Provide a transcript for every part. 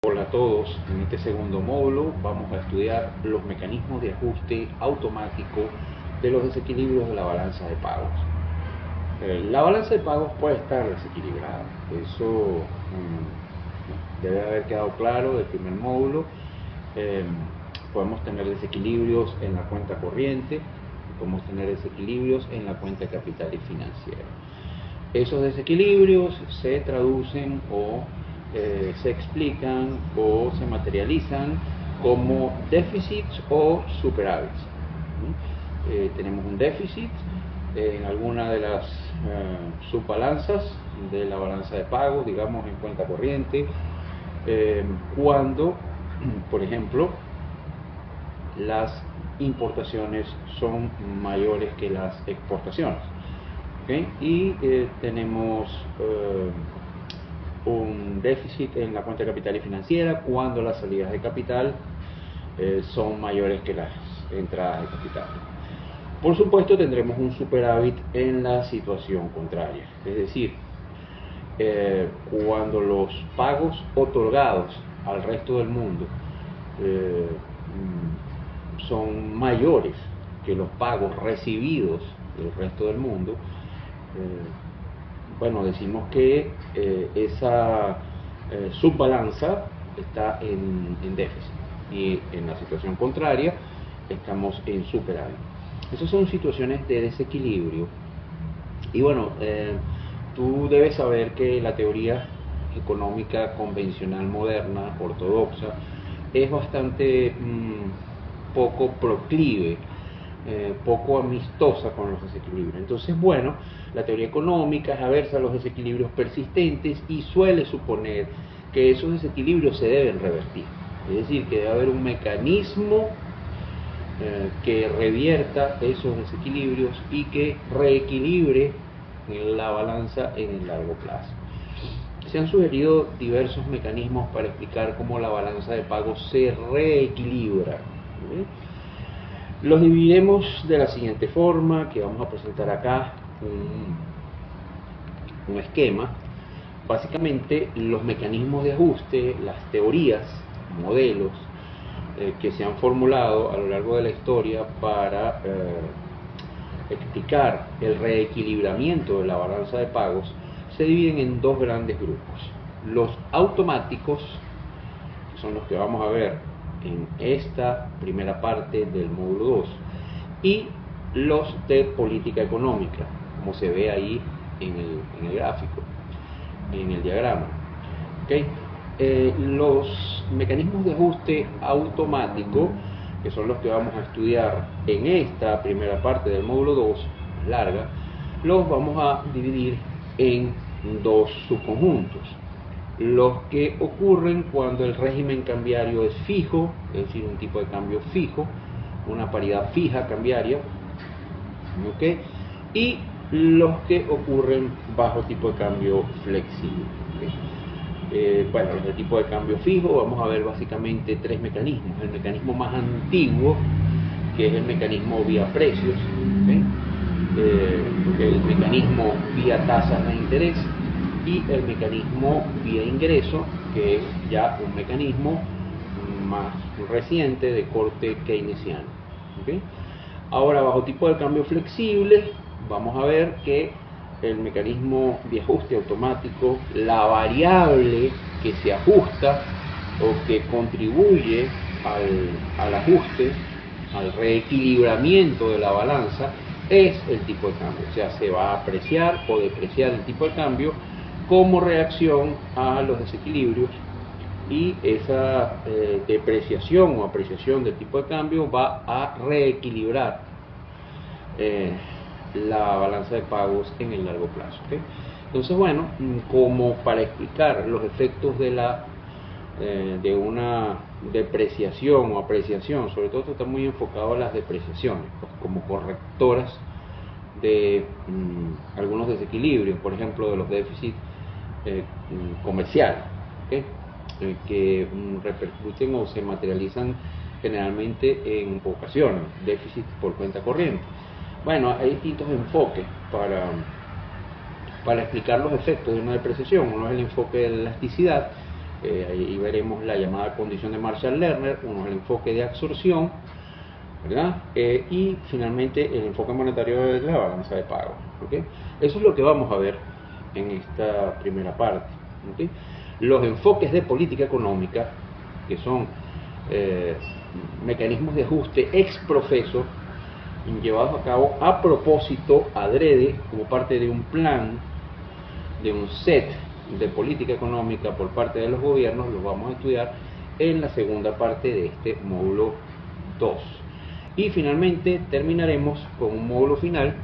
Hola a todos, en este segundo módulo vamos a estudiar los mecanismos de ajuste automático de los desequilibrios de la balanza de pagos. La balanza de pagos puede estar desequilibrada, eso debe haber quedado claro del primer módulo. Podemos tener desequilibrios en la cuenta corriente, podemos tener desequilibrios en la cuenta de capital y financiera. Esos desequilibrios se traducen o se explican o se materializan como déficits o superávits. Tenemos un déficit en alguna de las subbalanzas de la balanza de pagos, digamos en cuenta corriente, cuando, por ejemplo, las importaciones son mayores que las exportaciones. ¿Okay? Y tenemos un déficit en la cuenta de capital y financiera cuando las salidas de capital son mayores que las entradas de capital. Por supuesto, tendremos un superávit en la situación contraria, es decir, cuando los pagos otorgados al resto del mundo son mayores que los pagos recibidos del resto del mundo, bueno, decimos que esa subbalanza está en déficit, y en la situación contraria estamos en superávit. Esas son situaciones de desequilibrio. Y bueno, tú debes saber que la teoría económica convencional moderna, ortodoxa, es bastante poco proclive, poco amistosa con los desequilibrios. Entonces, bueno, la teoría económica es aversa a los desequilibrios persistentes y suele suponer que esos desequilibrios se deben revertir. Es decir, que debe haber un mecanismo que revierta esos desequilibrios y que reequilibre la balanza en el largo plazo. Se han sugerido diversos mecanismos para explicar cómo la balanza de pagos se reequilibra. Los dividimos de la siguiente forma, que vamos a presentar acá un esquema. Básicamente, los mecanismos de ajuste, las teorías, modelos que se han formulado a lo largo de la historia para explicar el reequilibramiento de la balanza de pagos, se dividen en dos grandes grupos: los automáticos, que son los que vamos a ver en esta primera parte del módulo 2, y los de política económica, como se ve ahí en el gráfico, en el diagrama. ¿Okay? Los mecanismos de ajuste automático, que son los que vamos a estudiar en esta primera parte del módulo 2, larga, los vamos a dividir en dos subconjuntos: los que ocurren cuando el régimen cambiario es fijo, es decir, un tipo de cambio fijo, una paridad fija cambiaria, ¿okay? Y los que ocurren bajo tipo de cambio flexible. ¿Okay? Bueno, los de tipo de cambio fijo, vamos a ver básicamente tres mecanismos: el mecanismo más antiguo, que es el mecanismo vía precios, ¿okay? El mecanismo vía tasas de interés, y el mecanismo vía ingreso, que es ya un mecanismo más reciente de corte keynesiano. ¿Okay? Ahora, bajo tipo de cambio flexible, vamos a ver que el mecanismo de ajuste automático, la variable que se ajusta o que contribuye al ajuste, al reequilibramiento de la balanza, es el tipo de cambio. O sea, se va a apreciar o depreciar el tipo de cambio como reacción a los desequilibrios, y esa depreciación o apreciación del tipo de cambio va a reequilibrar la balanza de pagos en el largo plazo. ¿Okay? Entonces, bueno, como para explicar los efectos de una depreciación o apreciación, sobre todo esto está muy enfocado a las depreciaciones, pues, como correctoras de algunos desequilibrios, por ejemplo, de los déficits comerciales, ¿okay? Que repercuten o se materializan generalmente en ocasiones, déficit por cuenta corriente. Bueno, hay distintos enfoques para explicar los efectos de una depreciación. Uno es el enfoque de la elasticidad, Ahí veremos la llamada condición de Marshall-Lerner, uno es el enfoque de absorción, ¿verdad? Y finalmente el enfoque monetario de la balanza de pago. ¿Okay? Eso es lo que vamos a ver en esta primera parte. ¿Okay? Los enfoques de política económica, que son mecanismos de ajuste ex profeso, llevados a cabo a propósito, adrede, como parte de un plan, de un set de política económica por parte de los gobiernos, los vamos a estudiar en la segunda parte de este módulo 2. Y finalmente terminaremos con un módulo final,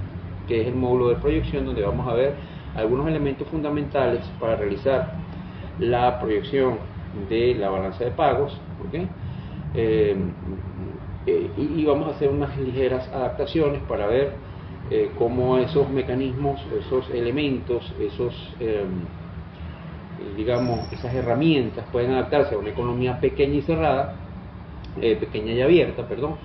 que es el módulo de proyección, donde vamos a ver algunos elementos fundamentales para realizar la proyección de la balanza de pagos, ¿okay? Y vamos a hacer unas ligeras adaptaciones para ver cómo esos mecanismos, esos elementos, digamos, esas herramientas pueden adaptarse a una economía pequeña y cerrada, pequeña y abierta, perdón,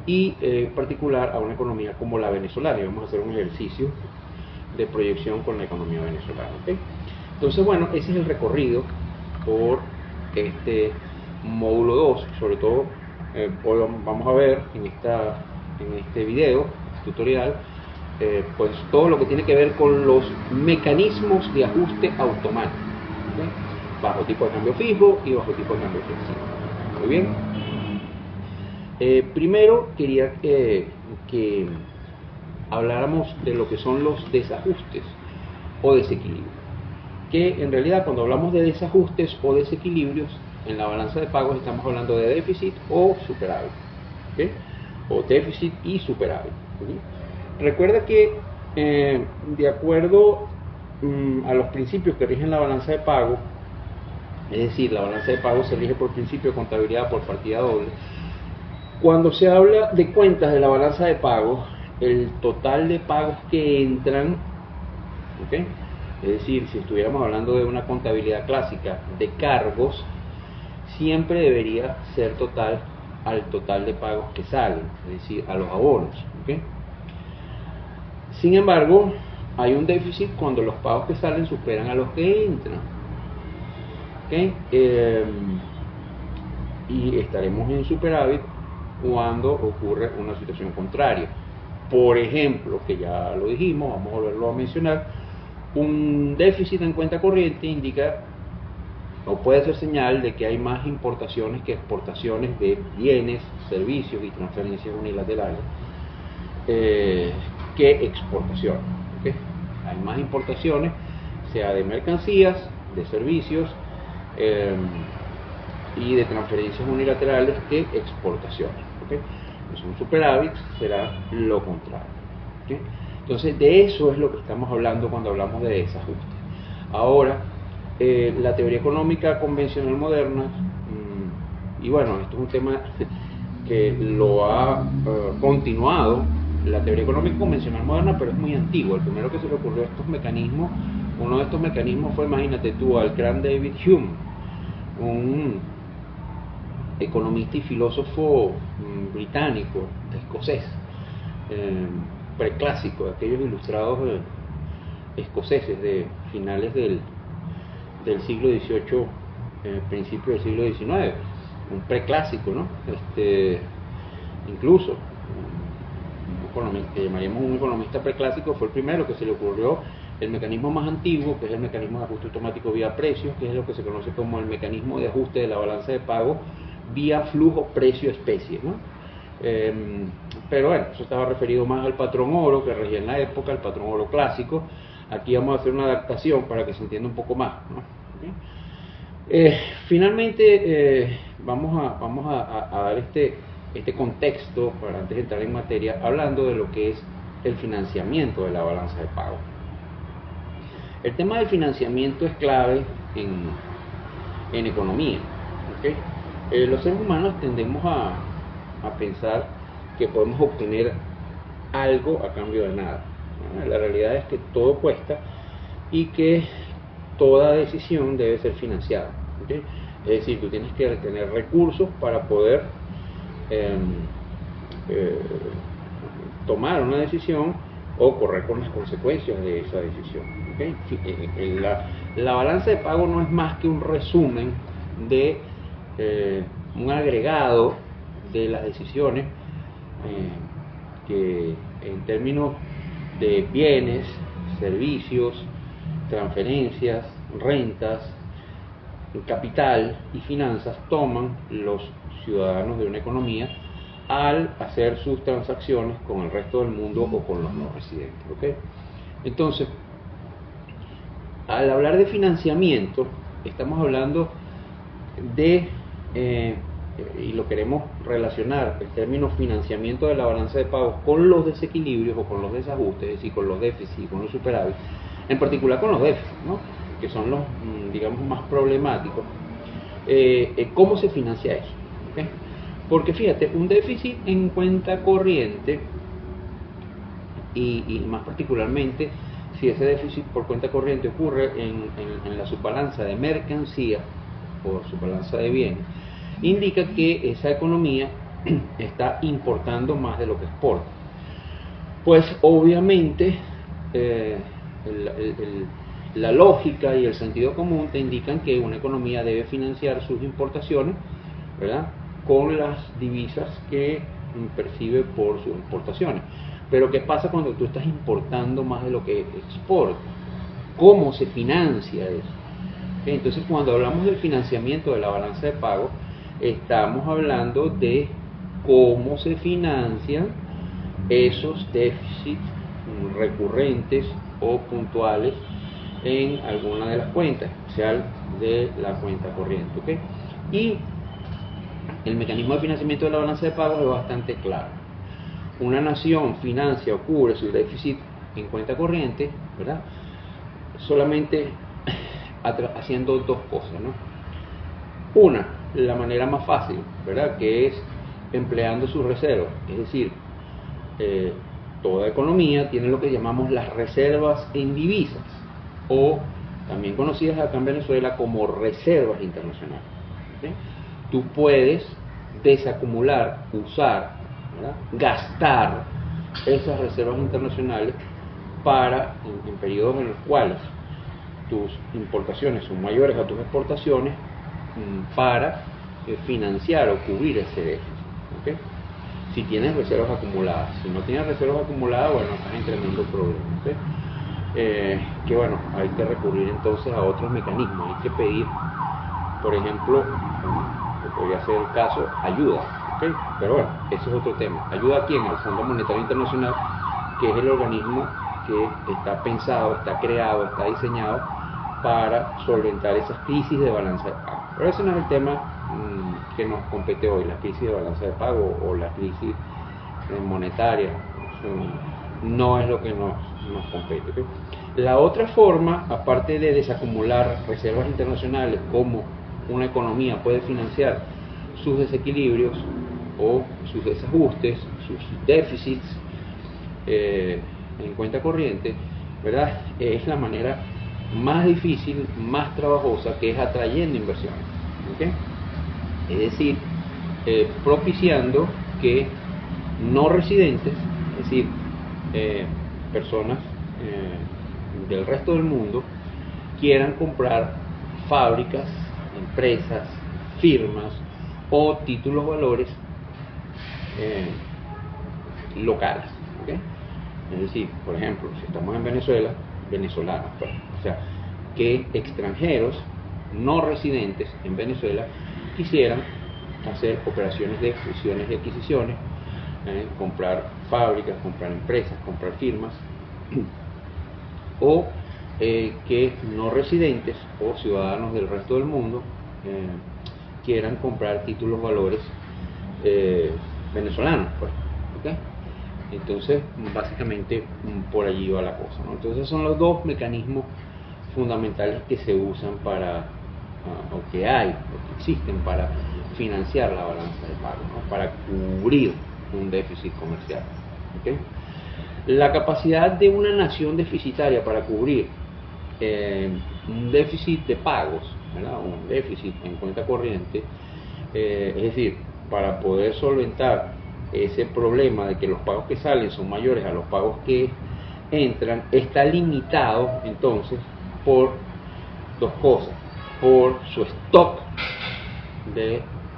y en particular a una economía como la venezolana. Y vamos a hacer un ejercicio de proyección con la economía venezolana. ¿Okay? Entonces, bueno, ese es el recorrido por este módulo 2. Sobre todo, hoy vamos a ver en este video tutorial, pues todo lo que tiene que ver con los mecanismos de ajuste automático, ¿okay? Bajo tipo de cambio fijo y bajo tipo de cambio flexible. Muy bien. Primero quería que habláramos de lo que son los desajustes o desequilibrios, que en realidad cuando hablamos de desajustes o desequilibrios en la balanza de pagos estamos hablando de déficit o superávit, ¿okay? O déficit y superávit. ¿Okay? Recuerda que de acuerdo a los principios que rigen la balanza de pago, es decir, la balanza de pago se rige por principio de contabilidad por partida doble. Cuando se habla de cuentas de la balanza de pagos, el total de pagos que entran, ¿okay? Es decir, si estuviéramos hablando de una contabilidad clásica de cargos, siempre debería ser total al total de pagos que salen, es decir, a los abonos. ¿Okay? Sin embargo, hay un déficit cuando los pagos que salen superan a los que entran. ¿Okay? Y estaremos en superávit cuando ocurre una situación contraria. Por ejemplo, que ya lo dijimos, vamos a volverlo a mencionar, un déficit en cuenta corriente indica o puede ser señal de que hay más importaciones que exportaciones de bienes, servicios y transferencias unilaterales que exportaciones. ¿Okay? Hay más importaciones, sea de mercancías, de servicios y de transferencias unilaterales que exportaciones. ¿Okay? Entonces un superávit será lo contrario. ¿Okay? Entonces de eso es lo que estamos hablando cuando hablamos de desajuste. Ahora, la teoría económica convencional moderna, y bueno, esto es un tema que lo ha continuado la teoría económica convencional moderna, pero es muy antiguo. El primero que se le ocurrió a estos mecanismos, uno de estos mecanismos fue, imagínate tú, al gran David Hume, un economista y filósofo británico, escocés, preclásico, de aquellos ilustrados escoceses de finales del siglo XVIII, principio del siglo XIX, un preclásico, ¿no? Incluso que llamaríamos un economista preclásico, fue el primero que se le ocurrió el mecanismo más antiguo, que es el mecanismo de ajuste automático vía precios, que es lo que se conoce como el mecanismo de ajuste de la balanza de pago vía flujo precio-especie, ¿no? Pero bueno, eso estaba referido más al patrón oro que regía en la época, el patrón oro clásico. Aquí vamos a hacer una adaptación para que se entienda un poco más, ¿no? Finalmente vamos a dar este contexto para antes de entrar en materia, hablando de lo que es el financiamiento de la balanza de pago. El tema del financiamiento es clave en economía. ¿Okay? Los seres humanos tendemos a pensar que podemos obtener algo a cambio de nada. La realidad es que todo cuesta y que toda decisión debe ser financiada. ¿Okay? Es decir, tú tienes que tener recursos para poder tomar una decisión o correr con las consecuencias de esa decisión. ¿Okay? ¿okay? La balanza de pago no es más que un resumen de un agregado de las decisiones que en términos de bienes, servicios, transferencias, rentas, capital y finanzas toman los ciudadanos de una economía al hacer sus transacciones con el resto del mundo o con los no residentes. ¿Okay? Entonces, al hablar de financiamiento, estamos hablando de, y lo queremos relacionar, el término financiamiento de la balanza de pagos con los desequilibrios o con los desajustes, es decir, con los déficits, con los superávit, en particular con los déficits, ¿no? Que son los, digamos, más problemáticos. ¿Cómo se financia eso? ¿Okay? Porque fíjate, un déficit en cuenta corriente, y más particularmente si ese déficit por cuenta corriente ocurre en la subbalanza de mercancía o subbalanza de bienes, indica que esa economía está importando más de lo que exporta. Pues obviamente la lógica y el sentido común te indican que una economía debe financiar sus importaciones, ¿verdad?, con las divisas que percibe por sus exportaciones. Pero ¿qué pasa cuando tú estás importando más de lo que exportas? ¿Cómo se financia eso? Entonces, cuando hablamos del financiamiento de la balanza de pago, estamos hablando de cómo se financian esos déficits recurrentes o puntuales en alguna de las cuentas, en especial de la cuenta corriente. ¿Okay? Y el mecanismo de financiamiento de la balanza de pagos es bastante claro. Una nación financia o cubre su déficit en cuenta corriente, ¿verdad?, solamente haciendo dos cosas, ¿no? Una, la manera más fácil, ¿verdad?, que es empleando sus reservas. Es decir, toda economía tiene lo que llamamos las reservas en divisas, o también conocidas acá en Venezuela como reservas internacionales. ¿Okay? Tú puedes desacumular, usar, ¿verdad?, gastar esas reservas internacionales para, en periodos en los cuales tus importaciones son mayores a tus exportaciones, para financiar o cubrir ese déficit. ¿Okay? Si tienes reservas acumuladas. Si no tienes reservas acumuladas, bueno, estás en tremendo problema. ¿Okay? Que bueno, hay que recurrir entonces a otros mecanismos. Hay que pedir, por ejemplo, podría ser el caso, ayuda. ¿Okay? Pero bueno, ese es otro tema. ¿Ayuda a quién? Al Fondo Monetario Internacional, que es el organismo que está pensado, está creado, está diseñado para solventar esas crisis de balanza de pago. Pero ese no es el tema que nos compete hoy, la crisis de balanza de pago o la crisis monetaria. No es lo que nos compete. ¿Okay? La otra forma, aparte de desacumular reservas internacionales, como una economía puede financiar sus desequilibrios o sus desajustes, sus déficits en cuenta corriente, ¿verdad?, es la manera más difícil, más trabajosa, que es atrayendo inversiones. ¿Okay? Es decir, propiciando que no residentes, es decir, personas del resto del mundo, quieran comprar fábricas, empresas, firmas o títulos valores locales. ¿Okay? Es decir, por ejemplo, si estamos en Venezuela, venezolanos, pues, o sea, que extranjeros no residentes en Venezuela quisieran hacer operaciones de fusiones y adquisiciones, comprar fábricas, comprar empresas, comprar firmas, o que no residentes o ciudadanos del resto del mundo quieran comprar títulos valores venezolanos, pues. ¿Okay? Entonces, básicamente por allí va la cosa, ¿no? Entonces son los dos mecanismos fundamentales que se usan para, o que hay, o que existen para financiar la balanza de pago, ¿no?, para cubrir un déficit comercial. ¿Okay? La capacidad de una nación deficitaria para cubrir un déficit de pagos, ¿verdad?, un déficit en cuenta corriente, es decir, para poder solventar ese problema de que los pagos que salen son mayores a los pagos que entran está limitado entonces por dos cosas: por su stock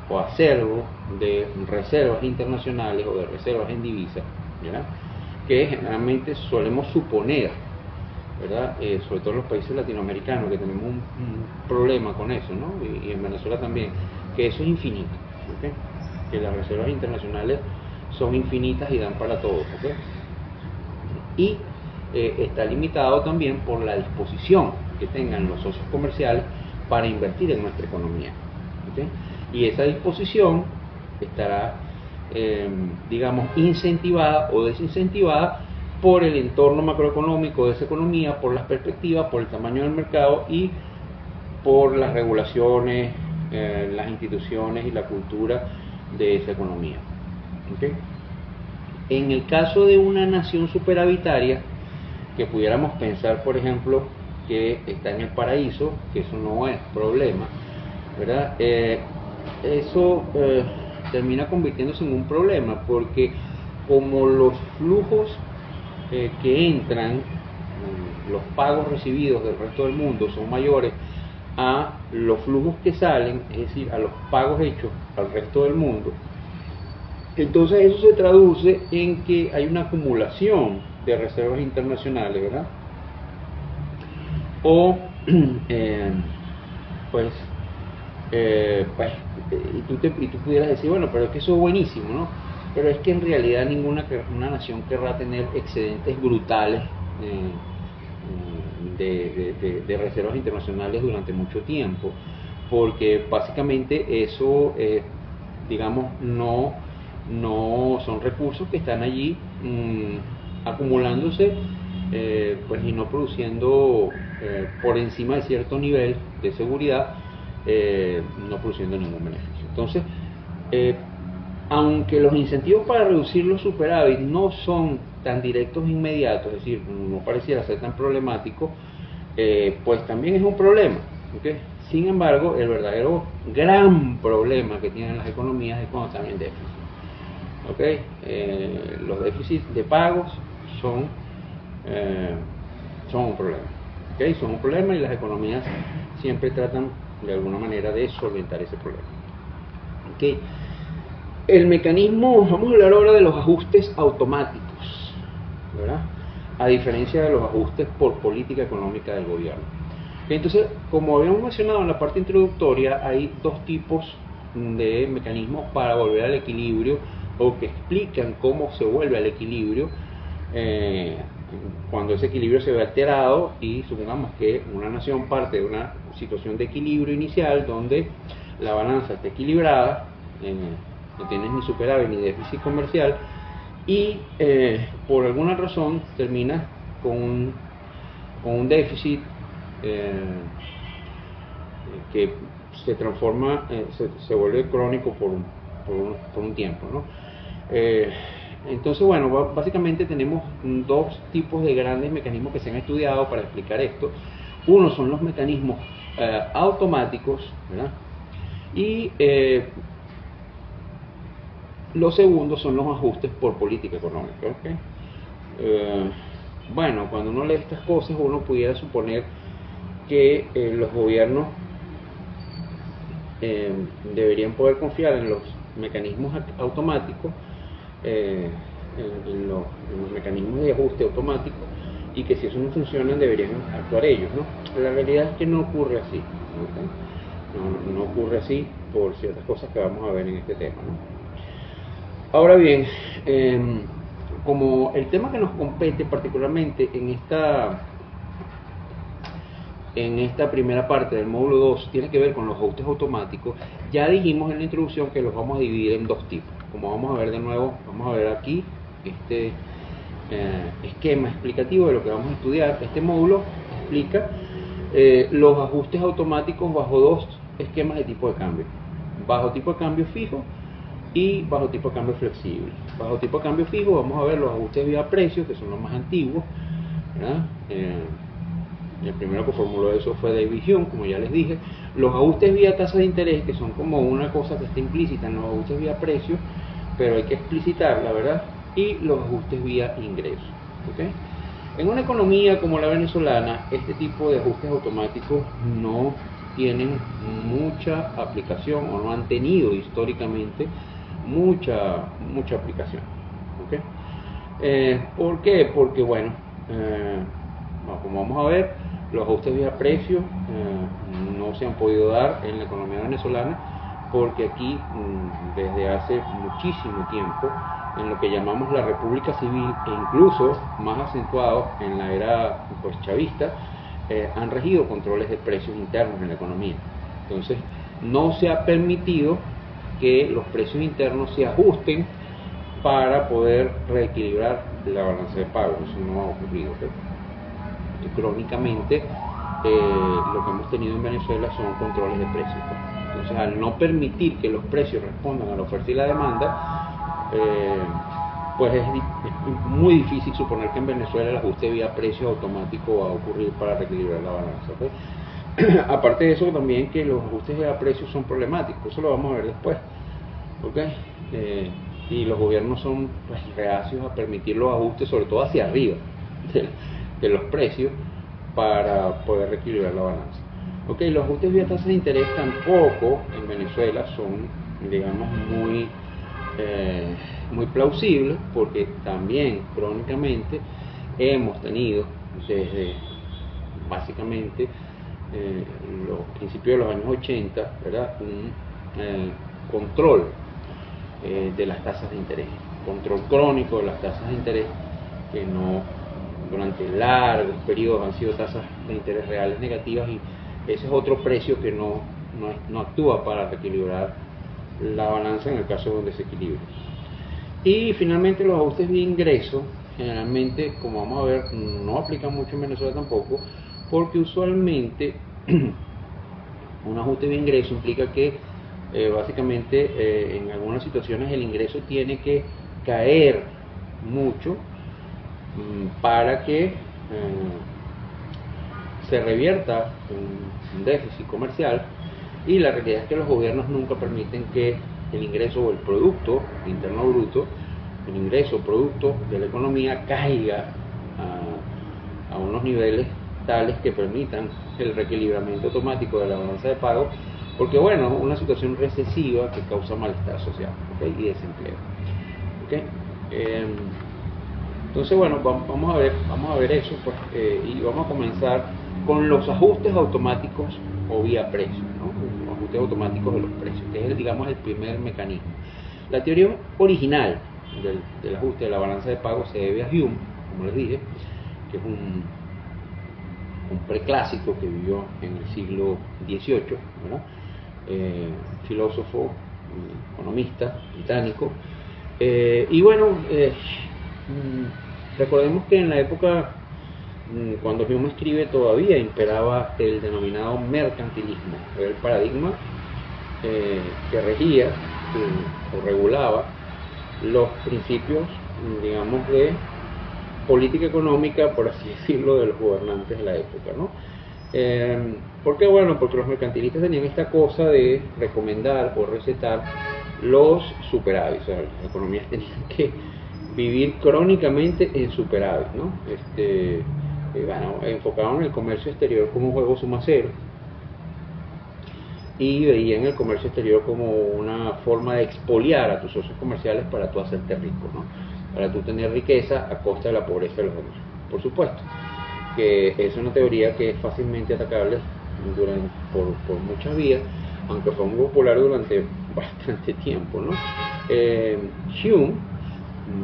o acervo de reservas internacionales o de reservas en divisas, ¿verdad?, que generalmente solemos suponer, ¿verdad?, sobre todo en los países latinoamericanos, que tenemos un problema con eso, ¿no?, y en Venezuela también, que eso es infinito, ¿okay?, que las reservas internacionales son infinitas y dan para todos, ¿okay?, y está limitado también por la disposición que tengan los socios comerciales para invertir en nuestra economía, ¿okay?, y esa disposición estará, digamos, incentivada o desincentivada por el entorno macroeconómico de esa economía, por las perspectivas, por el tamaño del mercado y por las regulaciones, las instituciones y la cultura de esa economía, ¿okay? En el caso de una nación superavitaria, que pudiéramos pensar, por ejemplo, que está en el paraíso, que eso no es problema, ¿verdad?, eso termina convirtiéndose en un problema, porque como los flujos que entran, los pagos recibidos del resto del mundo son mayores a los flujos que salen, es decir, a los pagos hechos al resto del mundo, entonces eso se traduce en que hay una acumulación de reservas internacionales, ¿verdad? O y tú pudieras decir, bueno, pero es que eso es buenísimo, ¿no? Pero es que en realidad una nación querrá tener excedentes brutales de reservas internacionales durante mucho tiempo, porque básicamente eso, digamos, no son recursos que están allí acumulándose, pues, y no produciendo por encima de cierto nivel de seguridad, no produciendo ningún beneficio. Entonces, aunque los incentivos para reducir los superávit no son tan directos e inmediatos, es decir, no pareciera ser tan problemático, pues también es un problema, ¿okay? Sin embargo, el verdadero gran problema que tienen las economías es cuando están en déficit, ¿okay? Los déficits de pagos son un problema, ¿okay? Son un problema, y las economías siempre tratan de alguna manera de solventar ese problema, ¿okay? El mecanismo, vamos a hablar ahora de los ajustes automáticos, ¿verdad?, a diferencia de los ajustes por política económica del gobierno. Entonces, como habíamos mencionado en la parte introductoria, hay dos tipos de mecanismos para volver al equilibrio, o que explican cómo se vuelve al equilibrio cuando ese equilibrio se ve alterado, y supongamos que una nación parte de una situación de equilibrio inicial donde la balanza está equilibrada, no tienes ni superávit ni déficit comercial, y por alguna razón termina con un déficit que se transforma, se vuelve crónico por un tiempo, ¿no? Entonces, bueno, básicamente tenemos dos tipos de grandes mecanismos que se han estudiado para explicar esto. Uno son los mecanismos automáticos, ¿verdad?, y los segundos son los ajustes por política económica, ¿okay? Bueno, cuando uno lee estas cosas, uno pudiera suponer que los gobiernos deberían poder confiar en los mecanismos automáticos, en los mecanismos de ajuste automático, y que si eso no funciona deberían actuar ellos, ¿no? La realidad es que no ocurre así, ¿okay? No ocurre así por ciertas cosas que vamos a ver en este tema, ¿no? Ahora bien, como el tema que nos compete particularmente en esta primera parte del módulo 2 tiene que ver con los ajustes automáticos, ya dijimos en la introducción que los vamos a dividir en dos tipos. Como vamos a ver de nuevo, vamos a ver aquí este esquema explicativo de lo que vamos a estudiar. Este módulo explica los ajustes automáticos bajo dos esquemas de tipo de cambio: bajo tipo de cambio fijo y bajo tipo de cambio flexible. Bajo tipo de cambio fijo vamos a ver los ajustes vía precios, que son los más antiguos, ¿verdad? El primero que formuló eso fue David Hume, como ya les dije. Los ajustes vía tasa de interés, que son como una cosa que está implícita en los ajustes vía precios, pero hay que explicitarla, ¿verdad? Y los ajustes vía ingresos, ¿okay? En una economía como la venezolana, este tipo de ajustes automáticos no tienen mucha aplicación o no han tenido históricamente mucha aplicación. ¿Okay? ¿Por qué? Porque bueno, como vamos a ver, los ajustes vía precio no se han podido dar en la economía venezolana porque aquí desde hace muchísimo tiempo en lo que llamamos la República Civil e incluso más acentuado en la era pues, chavista, han regido controles de precios internos en la economía. Entonces no se ha permitido que los precios internos se ajusten para poder reequilibrar la balanza de pagos. Eso no ha ocurrido. Y crónicamente lo que hemos tenido en Venezuela son controles de precios. Entonces al no permitir que los precios respondan a la oferta y la demanda, pues es muy difícil suponer que en Venezuela el ajuste vía precio automático va a ocurrir para reequilibrar la balanza. ¿Okay? Aparte de eso también que los ajustes vía precio son problemáticos, eso lo vamos a ver después. ¿Okay? Y los gobiernos son pues, reacios a permitir los ajustes, sobre todo hacia arriba de los precios, para poder reequilibrar la balanza. ¿Okay? Los ajustes vía tasas de interés tampoco en Venezuela son, digamos, muy plausible porque también crónicamente hemos tenido desde básicamente los principios de los años 80, ¿verdad? Un control de las tasas de interés, control crónico de las tasas de interés que no durante largos periodos han sido tasas de interés reales negativas y ese es otro precio que no actúa para reequilibrar la balanza en el caso de un desequilibrio. Y finalmente los ajustes de ingreso generalmente, como vamos a ver, no aplican mucho en Venezuela tampoco, porque usualmente un ajuste de ingreso implica que básicamente en algunas situaciones el ingreso tiene que caer mucho para que se revierta un déficit comercial, y la realidad es que los gobiernos nunca permiten que el ingreso o el producto interno bruto, el ingreso producto de la economía caiga a unos niveles tales que permitan el reequilibramiento automático de la balanza de pago, porque bueno, una situación recesiva que causa malestar social, ¿okay? Y desempleo. ¿Okay? Entonces bueno, vamos a ver eso pues, y vamos a comenzar con los ajustes automáticos o vía precio, ¿no? Los ajustes automáticos de los precios, que es digamos el primer mecanismo. La teoría original del ajuste de la balanza de pago se debe a Hume, como les dije, que es un preclásico que vivió en el siglo XVIII, ¿verdad? Filósofo, economista británico, y bueno, recordemos que en la época cuando Hume escribe todavía imperaba el denominado mercantilismo, era el paradigma que regía o regulaba los principios, digamos, de política económica, por así decirlo, de los gobernantes de la época, ¿no? ¿Por qué? Bueno, porque los mercantilistas tenían esta cosa de recomendar o recetar los superávits, o sea, las economías tenían que vivir crónicamente en superávit, ¿no? Bueno, enfocaban el comercio exterior como un juego suma cero y veían el comercio exterior como una forma de expoliar a tus socios comerciales para tú hacerte rico, ¿no? Para tú tener riqueza a costa de la pobreza de los demás. Por supuesto que es una teoría que es fácilmente atacable por muchas vías, aunque fue muy popular durante bastante tiempo, ¿no? Hume,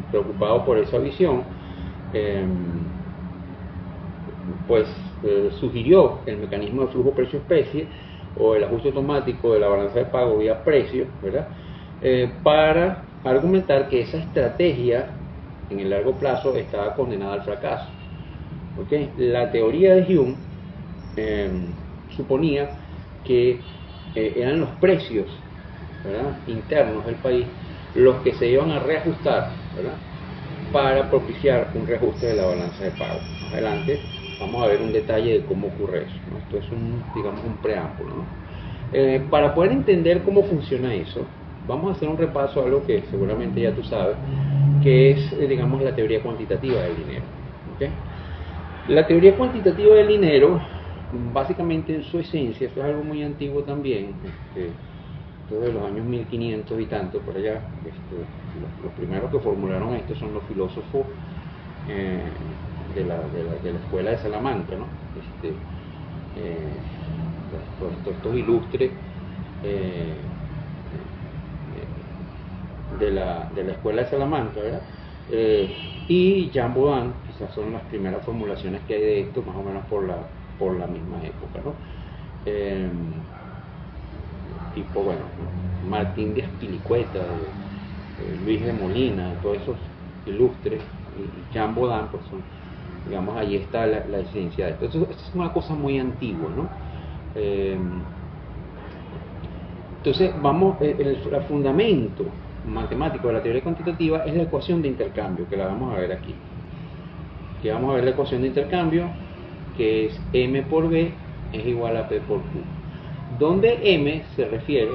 preocupado por esa visión, pues sugirió el mecanismo de flujo precio-especie o el ajuste automático de la balanza de pago vía precio, ¿verdad? Para argumentar que esa estrategia en el largo plazo estaba condenada al fracaso. ¿Okay? La teoría de Hume suponía que eran los precios, ¿verdad?, internos del país los que se iban a reajustar, ¿verdad?, para propiciar un reajuste de la balanza de pago. Más adelante vamos a ver un detalle de cómo ocurre eso, ¿no? Esto es digamos un preámbulo, ¿no? Para poder entender cómo funciona eso, vamos a hacer un repaso a algo que seguramente ya tú sabes, que es digamos la teoría cuantitativa del dinero. ¿Okay? La teoría cuantitativa del dinero, básicamente en su esencia, esto es algo muy antiguo también, esto de los años 1500 y tanto, por allá, los primeros que formularon esto son los filósofos de la escuela de Salamanca, ¿no? Estos ilustres de la escuela de Salamanca, ¿verdad? Y Jean Baudin, quizás son las primeras formulaciones que hay de esto, más o menos por la misma época, ¿no? Tipo, bueno, Martín de Azpilicueta, Luis de Molina, todos esos ilustres, y Jean Baudin, pues son, digamos, ahí está la esencia de esto. Esto es una cosa muy antigua, ¿no? Entonces, el fundamento matemático de la teoría cuantitativa es la ecuación de intercambio, que la vamos a ver aquí. Aquí vamos a ver la ecuación de intercambio, que es M por B es igual a P por Q, donde M se refiere,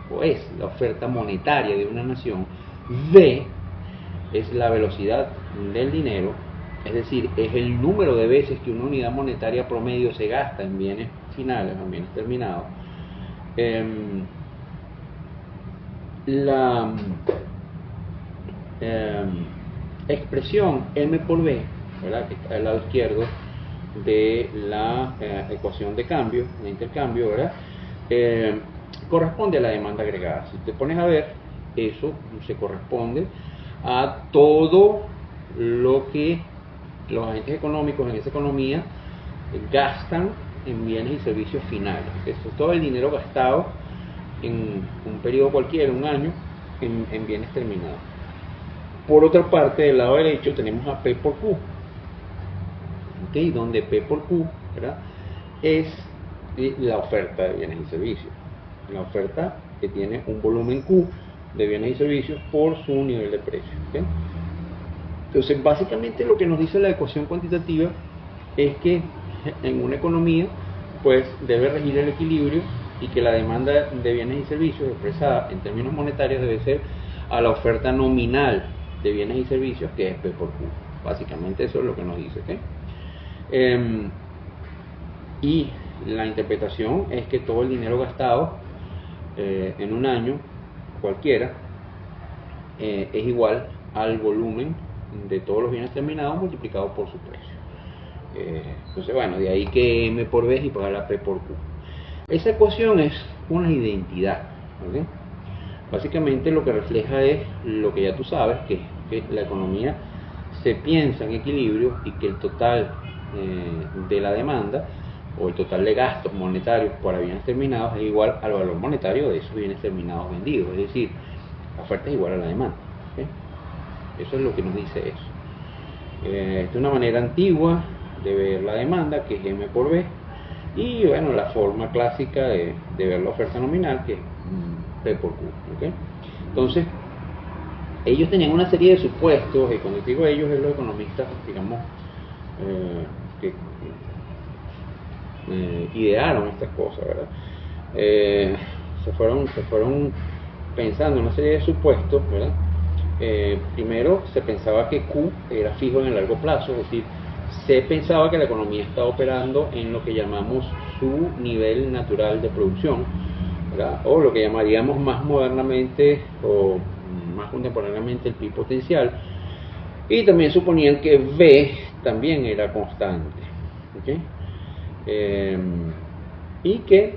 o es la oferta monetaria de una nación, V es la velocidad del dinero, es decir, es el número de veces que una unidad monetaria promedio se gasta en bienes finales, en bienes terminados. La expresión M por B, ¿verdad?, que está al lado izquierdo de la ecuación de cambio, de intercambio, ¿verdad?, corresponde a la demanda agregada. Si te pones a ver, eso se corresponde a todo lo que los agentes económicos en esa economía gastan en bienes y servicios finales. Eso es todo el dinero gastado en un periodo cualquiera, un año, en bienes terminados. Por otra parte, del lado derecho tenemos a P por Q, ¿okay?, donde P por Q, ¿verdad?, es la oferta de bienes y servicios, la oferta que tiene un volumen Q de bienes y servicios por su nivel de precio, ¿okay? Entonces, básicamente lo que nos dice la ecuación cuantitativa es que en una economía pues debe regir el equilibrio, y que la demanda de bienes y servicios expresada en términos monetarios debe ser a la oferta nominal de bienes y servicios, que es P por Q. Básicamente eso es lo que nos dice, ¿okay? Y la interpretación es que todo el dinero gastado en un año cualquiera es igual al volumen de todos los bienes terminados multiplicado por su precio. Entonces, bueno, de ahí que M por B es igual a P por Q. Esa ecuación es una identidad, ¿okay? Básicamente lo que refleja es lo que ya tú sabes, que la economía se piensa en equilibrio, y que el total de la demanda, o el total de gastos monetarios para bienes terminados, es igual al valor monetario de esos bienes terminados vendidos. Es decir, la oferta es igual a la demanda, ¿okay? Eso es lo que nos dice eso. Es una manera antigua de ver la demanda, que es M por B, y bueno, la forma clásica de ver la oferta nominal, que es P por Q, ¿okay? Entonces, ellos tenían una serie de supuestos, y cuando digo ellos, es los economistas, digamos, que idearon estas cosas, ¿verdad? Se fueron pensando en una serie de supuestos, ¿verdad? Primero se pensaba que Q era fijo en el largo plazo, es decir, se pensaba que la economía estaba operando en lo que llamamos su nivel natural de producción, ¿verdad?, o lo que llamaríamos más modernamente o más contemporáneamente el PIB potencial, y también suponían que V también era constante, ¿okay? Y que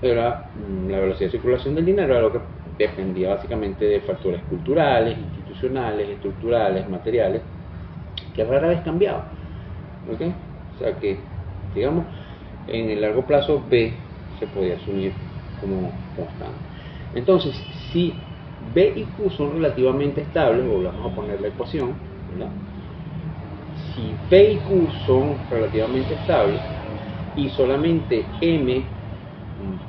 era la velocidad de circulación del dinero, era lo que dependía básicamente de factores culturales, institucionales, estructurales, materiales, que rara vez cambiaban, ¿okay? O sea que, digamos, en el largo plazo B se podía asumir como constante. Entonces, si B y Q son relativamente estables, volvamos a poner la ecuación, ¿verdad? Si B y Q son relativamente estables y solamente M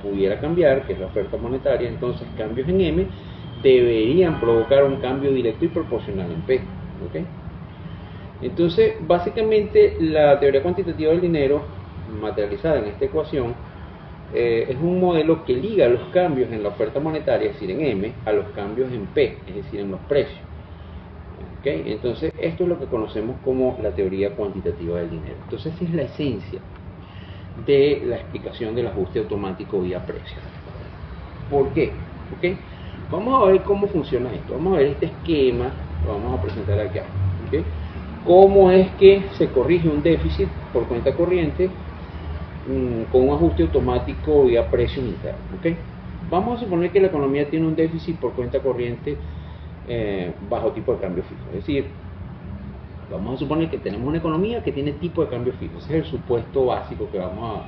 pudiera cambiar, que es la oferta monetaria, entonces cambios en M deberían provocar un cambio directo y proporcional en P, ¿okay? Entonces, básicamente, la teoría cuantitativa del dinero, materializada en esta ecuación, es un modelo que liga los cambios en la oferta monetaria, es decir, en M, a los cambios en P, es decir, en los precios. ¿Okay? Entonces, esto es lo que conocemos como la teoría cuantitativa del dinero. Entonces, esa es la esencia de la explicación del ajuste automático vía precio. ¿Por qué? ¿Okay? Vamos a ver cómo funciona esto. Vamos a ver este esquema, lo vamos a presentar acá. ¿Okay? ¿Cómo es que se corrige un déficit por cuenta corriente con un ajuste automático vía precios internos? ¿Okay? Vamos a suponer que la economía tiene un déficit por cuenta corriente bajo tipo de cambio fijo. Es decir, vamos a suponer que tenemos una economía que tiene tipo de cambio fijo. Ese es el supuesto básico que vamos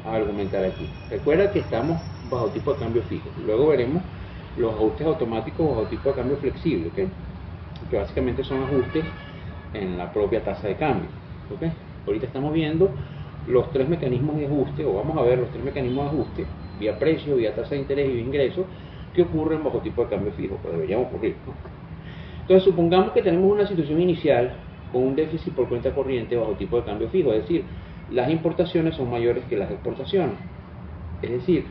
a argumentar aquí. Recuerda que estamos bajo tipo de cambio fijo. Luego veremos los ajustes automáticos bajo tipo de cambio flexible, ¿okay? Que básicamente son ajustes en la propia tasa de cambio. ¿Okay? Ahorita estamos viendo los tres mecanismos de ajuste, o vamos a ver los tres mecanismos de ajuste, vía precio, vía tasa de interés y vía ingreso, que ocurren bajo tipo de cambio fijo, pero deberían ocurrir, ¿no? Entonces, supongamos que tenemos una situación inicial con un déficit por cuenta corriente bajo tipo de cambio fijo, es decir, las importaciones son mayores que las exportaciones. Es decir,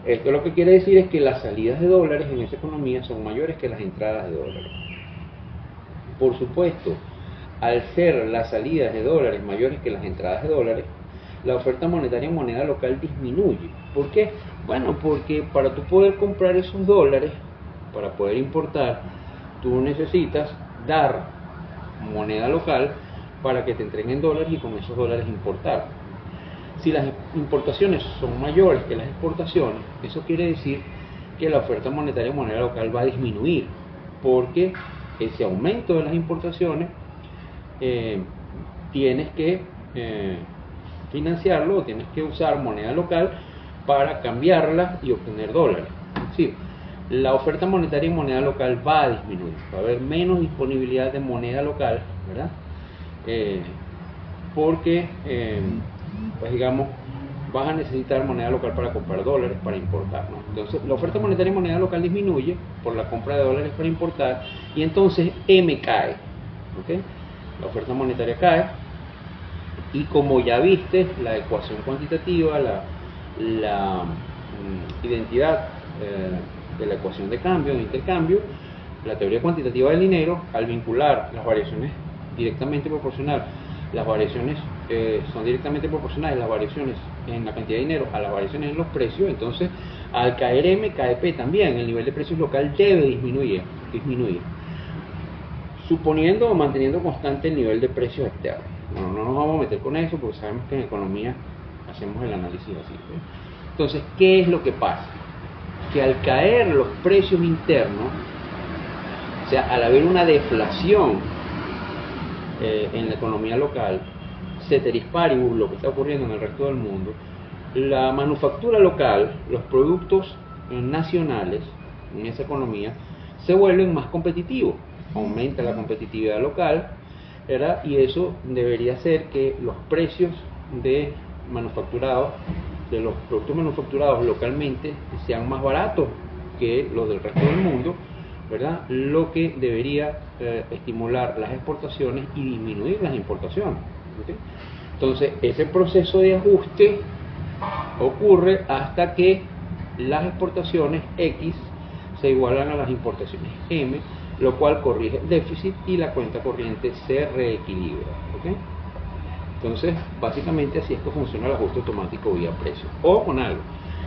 esto lo que quiere decir es que las salidas de dólares en esa economía son mayores que las entradas de dólares. Por supuesto, al ser las salidas de dólares mayores que las entradas de dólares, la oferta monetaria en moneda local disminuye. ¿Por qué? Bueno, porque para tú poder comprar esos dólares, para poder importar, tú necesitas dar moneda local para que te entreguen dólares y con esos dólares importar. Si las importaciones son mayores que las exportaciones, eso quiere decir que la oferta monetaria en moneda local va a disminuir, porque ese aumento de las importaciones tienes que financiarlo, o tienes que usar moneda local para cambiarla y obtener dólares. Es decir, la oferta monetaria en moneda local va a disminuir, va a haber menos disponibilidad de moneda local, ¿verdad? Porque, pues digamos, vas a necesitar moneda local para comprar dólares para importar, ¿no? Entonces, la oferta monetaria en moneda local disminuye por la compra de dólares para importar y entonces M cae, ¿okay? La oferta monetaria cae y como ya viste, la ecuación cuantitativa, la identidad de la ecuación de cambio, de intercambio, la teoría cuantitativa del dinero, al vincular las variaciones directamente proporcional, las variaciones son directamente proporcionales, las variaciones en la cantidad de dinero a las variaciones en los precios, entonces al caer M, cae P también, el nivel de precios local debe disminuir, suponiendo o manteniendo constante el nivel de precios externos. Bueno, no nos vamos a meter con eso porque sabemos que en economía hacemos el análisis así, ¿sí? Entonces, ¿qué es lo que pasa? Que al caer los precios internos, o sea, al haber una deflación en la economía local, ceteris paribus, lo que está ocurriendo en el resto del mundo, la manufactura local, los productos nacionales en esa economía se vuelven más competitivos, aumenta la competitividad local, ¿verdad? Y eso debería hacer que los precios de los productos manufacturados localmente sean más baratos que los del resto del mundo, ¿verdad? Lo que debería estimular las exportaciones y disminuir las importaciones, ¿okay? Entonces, ese proceso de ajuste ocurre hasta que las exportaciones X se igualan a las importaciones M, lo cual corrige el déficit y la cuenta corriente se reequilibra, ¿okay? Entonces, básicamente así es que funciona el ajuste automático vía precio. O con algo,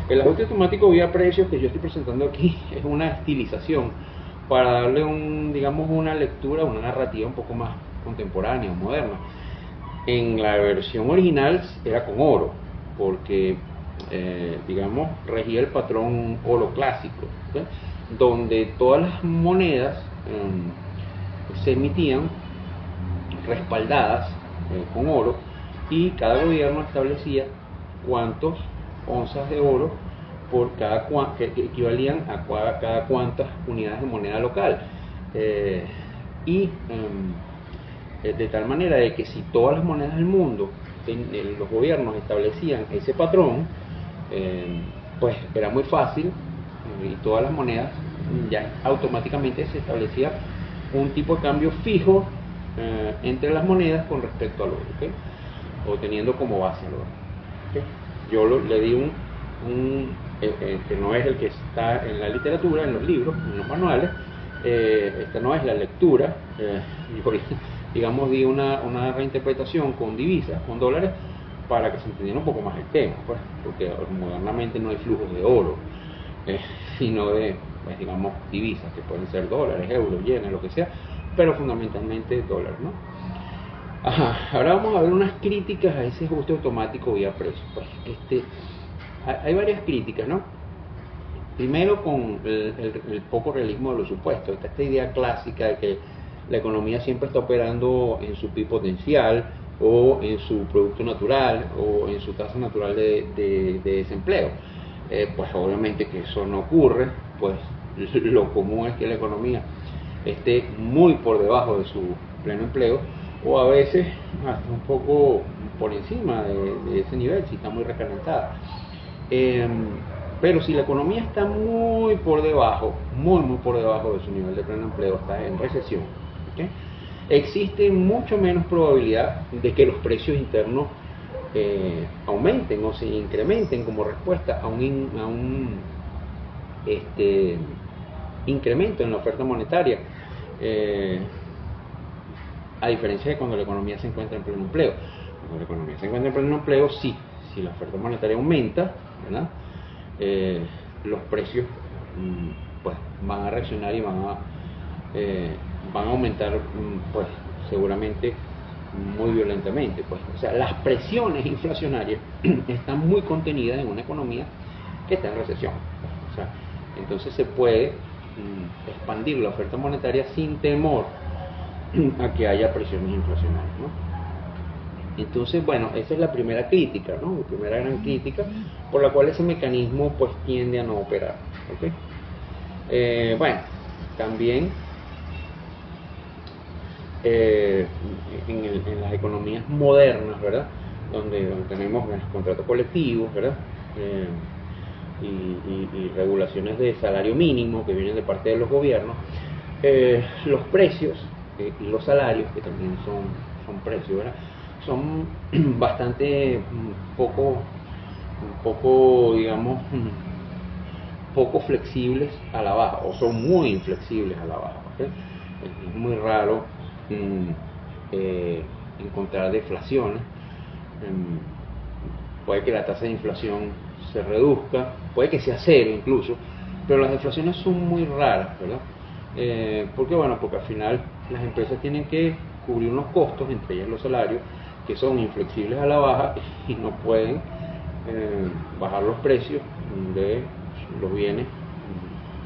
el ajuste automático vía precios que yo estoy presentando aquí es una estilización para darle digamos, una lectura, una narrativa un poco más contemporánea o moderna. En la versión original era con oro, porque digamos, regía el patrón oro clásico, ¿okay? Donde todas las monedas se emitían respaldadas con oro y cada gobierno establecía cuántos onzas de oro por cada que equivalían a cada cuantas unidades de moneda local, de tal manera de que si todas las monedas del mundo los gobiernos establecían ese patrón, pues era muy fácil y todas las monedas ya automáticamente se establecía un tipo de cambio fijo entre las monedas con respecto al oro, ¿okay? O teniendo como base el oro, ¿okay? Yo le di que no es el que está en la literatura, en los libros, en los manuales, esta no es la lectura, yo, digamos, di una reinterpretación con divisas, con dólares, para que se entendiera un poco más el tema, pues, porque modernamente no hay flujos de oro, sino de, pues, digamos, divisas, que pueden ser dólares, euros, yenes, lo que sea, pero fundamentalmente dólares, ¿no? Ajá, ahora vamos a ver unas críticas a ese ajuste automático vía precio. Pues, hay varias críticas, ¿no? Primero, con el poco realismo de los supuestos. Esta idea clásica de que la economía siempre está operando en su PIB potencial, o en su producto natural, o en su tasa natural de desempleo. Pues obviamente que eso no ocurre, pues lo común es que la economía esté muy por debajo de su pleno empleo, o a veces hasta un poco por encima de ese nivel, si está muy recalentada. Pero si la economía está muy por debajo, muy por debajo de su nivel de pleno empleo, está en recesión, ¿okay? Existe mucho menos probabilidad de que los precios internos aumenten o se incrementen como respuesta a un incremento en la oferta monetaria, a diferencia de cuando la economía se encuentra en pleno empleo. Cuando la economía se encuentra en pleno empleo, sí, si la oferta monetaria aumenta, ¿verdad? Los precios pues van a reaccionar y van a aumentar, pues seguramente muy violentamente, pues. O sea, las presiones inflacionarias están muy contenidas en una economía que está en recesión. O sea, entonces se puede expandir la oferta monetaria sin temor a que haya presiones inflacionarias, ¿no? Entonces, bueno, esa es la primera crítica, ¿no? La primera gran crítica por la cual ese mecanismo pues tiende a no operar, ¿okay? Bueno, también en las economías modernas, ¿verdad? Donde tenemos contratos colectivos, ¿verdad? Y regulaciones de salario mínimo que vienen de parte de los gobiernos, los precios y los salarios, que también son precios, ¿verdad? Son bastante poco, digamos, poco flexibles a la baja, o son muy inflexibles a la baja, ¿okay? Es muy raro encontrar deflaciones. Puede que la tasa de inflación se reduzca, puede que sea cero incluso, pero las deflaciones son muy raras, ¿verdad? Porque bueno, porque al final las empresas tienen que cubrir unos costos, entre ellas los salarios, que son inflexibles a la baja y no pueden bajar los precios de los bienes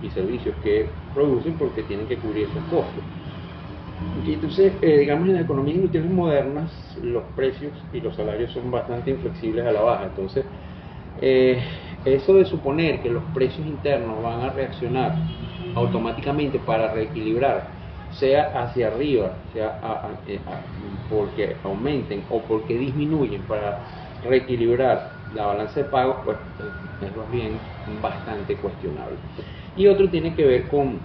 y servicios que producen porque tienen que cubrir esos costos. Y entonces, digamos, en las economías industriales modernas los precios y los salarios son bastante inflexibles a la baja. Entonces, eso de suponer que los precios internos van a reaccionar automáticamente para reequilibrar, sea hacia arriba, sea porque aumenten o porque disminuyen para reequilibrar la balanza de pagos, pues es más bien bastante cuestionable. Y otro tiene que ver con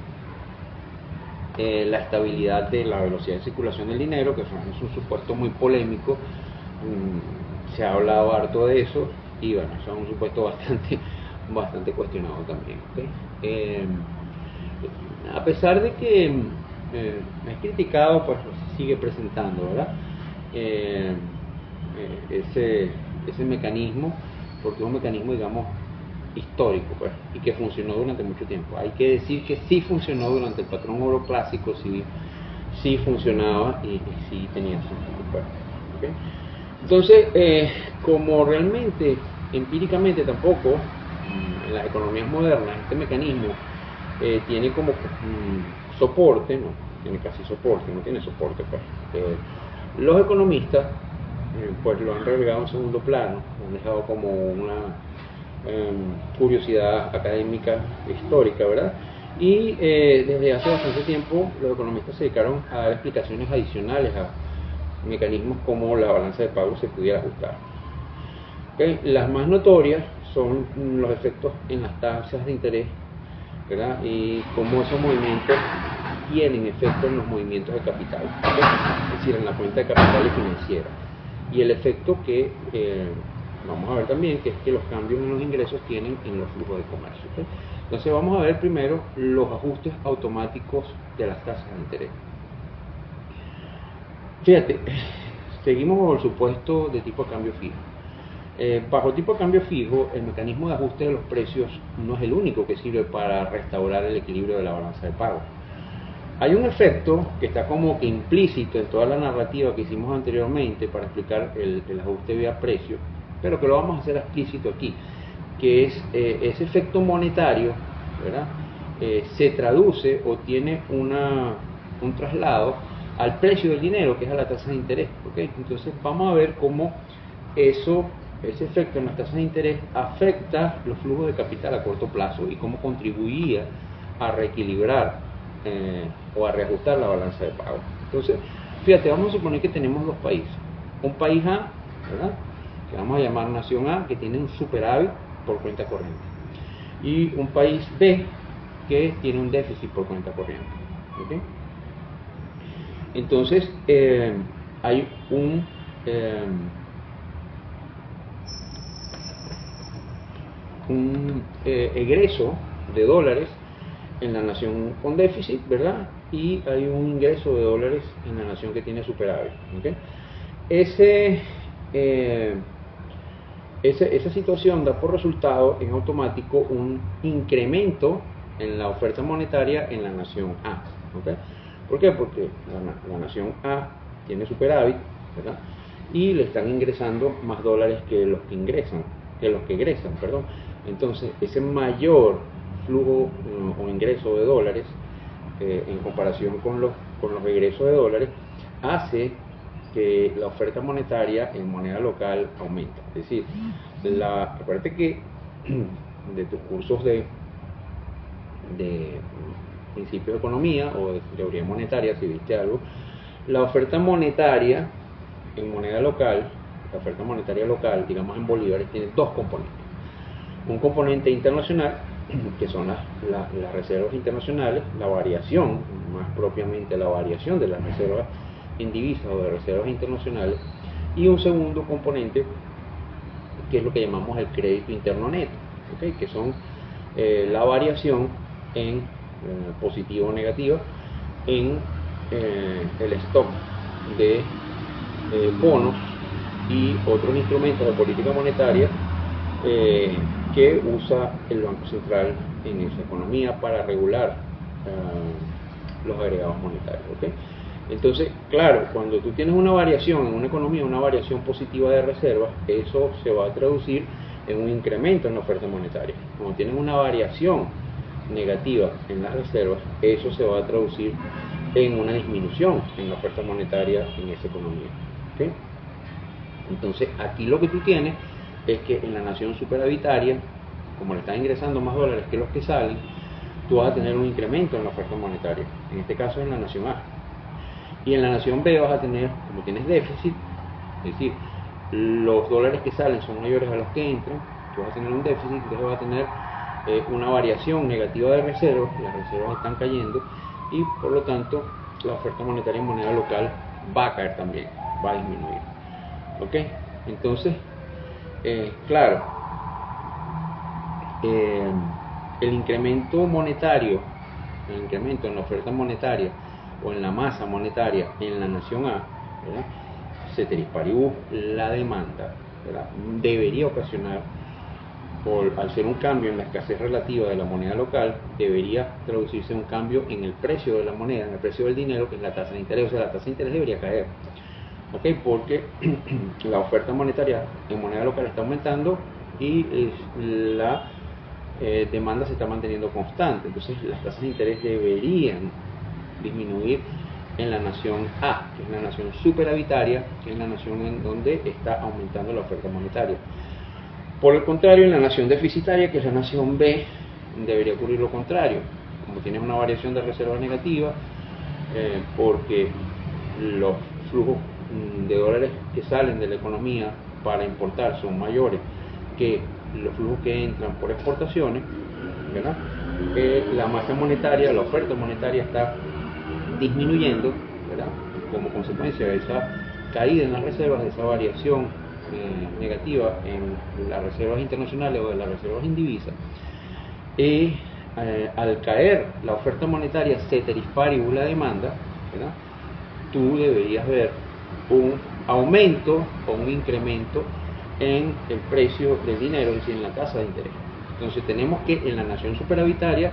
la estabilidad de la velocidad de circulación del dinero, que es un supuesto muy polémico. Se ha hablado harto de eso y bueno, eso es un supuesto bastante cuestionado también, ¿okay? A pesar de que es criticado, pues sigue presentando, ¿verdad? Ese mecanismo, porque es un mecanismo, digamos, histórico, pues, y que funcionó durante mucho tiempo. Hay que decir que sí funcionó durante el patrón oro clásico, sí funcionaba y sí tenía sentido, pues, ¿okay? Entonces, como realmente empíricamente tampoco en las economías modernas este mecanismo tiene como soporte, no tiene casi soporte, no tiene soporte, pues, los economistas pues lo han relegado en segundo plano, lo han dejado como una curiosidad académica histórica, ¿verdad? Y desde hace bastante tiempo los economistas se dedicaron a dar explicaciones adicionales a mecanismos como la balanza de pagos se pudiera ajustar. ¿Okay? Las más notorias son los efectos en las tasas de interés, ¿verdad? Y cómo esos movimientos tienen efecto en los movimientos de capital, ¿okay? Es decir, en la cuenta de capitales financieras, y el efecto que vamos a ver también que es que los cambios en los ingresos tienen en los flujos de comercio. ¿Okay? Entonces vamos a ver primero los ajustes automáticos de las tasas de interés. Fíjate, seguimos bajo el supuesto de tipo de cambio fijo. Bajo tipo de cambio fijo, el mecanismo de ajuste de los precios no es el único que sirve para restaurar el equilibrio de la balanza de pago. Hay un efecto que está como que implícito en toda la narrativa que hicimos anteriormente para explicar el ajuste vía precio, pero que lo vamos a hacer explícito aquí, que es ese efecto monetario, ¿verdad? Se traduce o tiene un traslado al precio del dinero, que es a la tasa de interés. ¿Okay? Entonces vamos a ver cómo ese efecto en las tasas de interés afecta los flujos de capital a corto plazo y cómo contribuía a reequilibrar o a reajustar la balanza de pago. Entonces, fíjate, vamos a suponer que tenemos dos países. Un país A, ¿verdad?, que vamos a llamar Nación A, que tiene un superávit por cuenta corriente. Y un país B, que tiene un déficit por cuenta corriente. ¿Okay? Entonces, hay un egreso de dólares en la nación con déficit, ¿verdad? Y hay un ingreso de dólares en la nación que tiene superávit. ¿Okay? Esa situación da por resultado en automático un incremento en la oferta monetaria en la nación A. ¿Okay? ¿Por qué? Porque la nación A tiene superávit, ¿verdad? Y le están ingresando más dólares que los que egresan, perdón. Entonces, ese mayor flujo o ingreso de dólares en comparación con los egresos de dólares hace que la oferta monetaria en moneda local aumenta. Es decir, acuérdate que de tus cursos de principios de economía o de teoría monetaria, si viste algo, la oferta monetaria en moneda local, la oferta monetaria local, digamos en bolívares, tiene dos componentes. Un componente internacional, que son las reservas internacionales, la variación, más propiamente la variación de las reservas en divisas o de reservas internacionales, y un segundo componente que es lo que llamamos el crédito interno neto, ¿okay? Que son la variación en positiva o negativa en el stock de bonos y otros instrumentos de política monetaria que usa el Banco Central en esa economía para regular los agregados monetarios. ¿Okay? Entonces, claro, cuando tú tienes una variación en una economía, una variación positiva de reservas, eso se va a traducir en un incremento en la oferta monetaria. Cuando tienes una variación negativa en las reservas, eso se va a traducir en una disminución en la oferta monetaria en esa economía. ¿Okay? Entonces, aquí lo que tú tienes es que en la nación superavitaria, como le están ingresando más dólares que los que salen, tú vas a tener un incremento en la oferta monetaria, en este caso en la nación A. Y en la nación B vas a tener, como tienes déficit, es decir, los dólares que salen son mayores a los que entran, tú vas a tener un déficit, entonces vas a tener una variación negativa de reservas, las reservas están cayendo y por lo tanto la oferta monetaria en moneda local va a caer también, va a disminuir. ¿Ok? Entonces, claro, el incremento monetario, el incremento en la oferta monetaria o en la masa monetaria en la nación A, ¿verdad? Ceteris paribus, la demanda, ¿verdad?, debería ocasionar, al ser un cambio en la escasez relativa de la moneda local, debería traducirse en un cambio en el precio de la moneda, en el precio del dinero, que es la tasa de interés. O sea, la tasa de interés debería caer, ¿ok? Porque la oferta monetaria en moneda local está aumentando y la demanda se está manteniendo constante. Entonces las tasas de interés deberían disminuir en la nación A, que es la nación superavitaria, que es la nación en donde está aumentando la oferta monetaria. Por el contrario, en la nación deficitaria, que es la nación B, debería ocurrir lo contrario. Como tienes una variación de reserva negativa, porque los flujos de dólares que salen de la economía para importar son mayores que los flujos que entran por exportaciones, ¿verdad? La masa monetaria, la oferta monetaria está disminuyendo, ¿verdad?, como consecuencia de esa caída en las reservas, de esa variación negativa en las reservas internacionales o de las reservas en divisa, al caer la oferta monetaria ceteris paribus la demanda, ¿verdad?, tú deberías ver un aumento o un incremento en el precio del dinero, es decir, en la tasa de interés. Entonces tenemos que en la nación superavitaria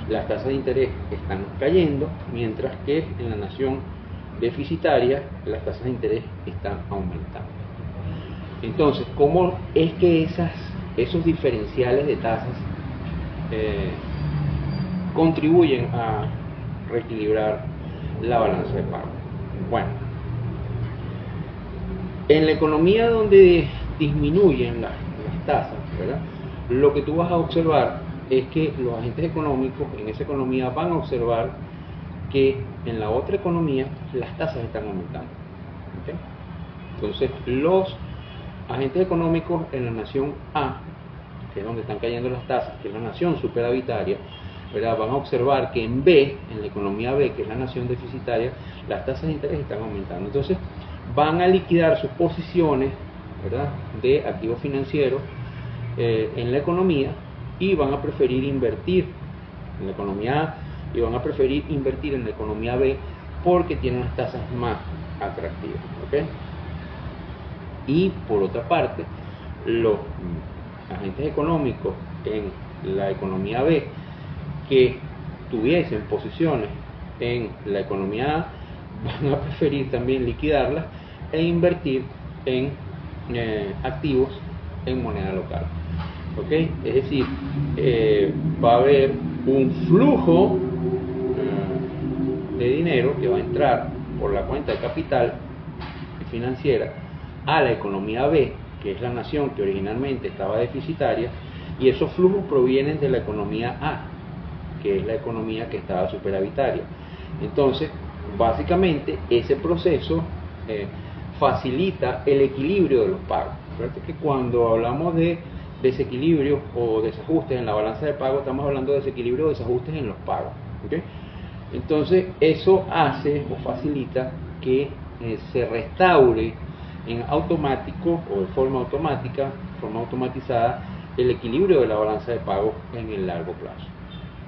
las tasas de interés están cayendo, mientras que en la nación deficitaria las tasas de interés están aumentando. Entonces, ¿cómo es que esos diferenciales de tasas contribuyen a reequilibrar la balanza de pago? Bueno, en la economía donde disminuyen las tasas, ¿verdad?, lo que tú vas a observar es que los agentes económicos en esa economía van a observar que en la otra economía las tasas están aumentando. ¿Okay? Entonces, los agentes económicos en la nación A, que es donde están cayendo las tasas, que es la nación superavitaria, ¿verdad?, van a observar que en B, en la economía B, que es la nación deficitaria, las tasas de interés están aumentando. Entonces, van a liquidar sus posiciones, ¿verdad?, de activos financieros en la economía, y van a preferir invertir en la economía A y van a preferir invertir en la economía B porque tienen las tasas más atractivas. ¿Okay? Y por otra parte, los agentes económicos en la economía B que tuviesen posiciones en la economía A van a preferir también liquidarlas e invertir en activos en moneda local. ¿Okay? Es decir, va a haber un flujo de dinero que va a entrar por la cuenta de capital financiera a la economía B, que es la nación que originalmente estaba deficitaria, y esos flujos provienen de la economía A, que es la economía que estaba superavitaria. Entonces, básicamente, ese proceso facilita el equilibrio de los pagos. Fíjate que cuando hablamos de desequilibrios o desajustes en la balanza de pago, estamos hablando de desequilibrio o desajustes en los pagos. ¿Okay? Entonces, eso hace o facilita que se restaure en automático o de forma automática, forma automatizada, el equilibrio de la balanza de pagos en el largo plazo.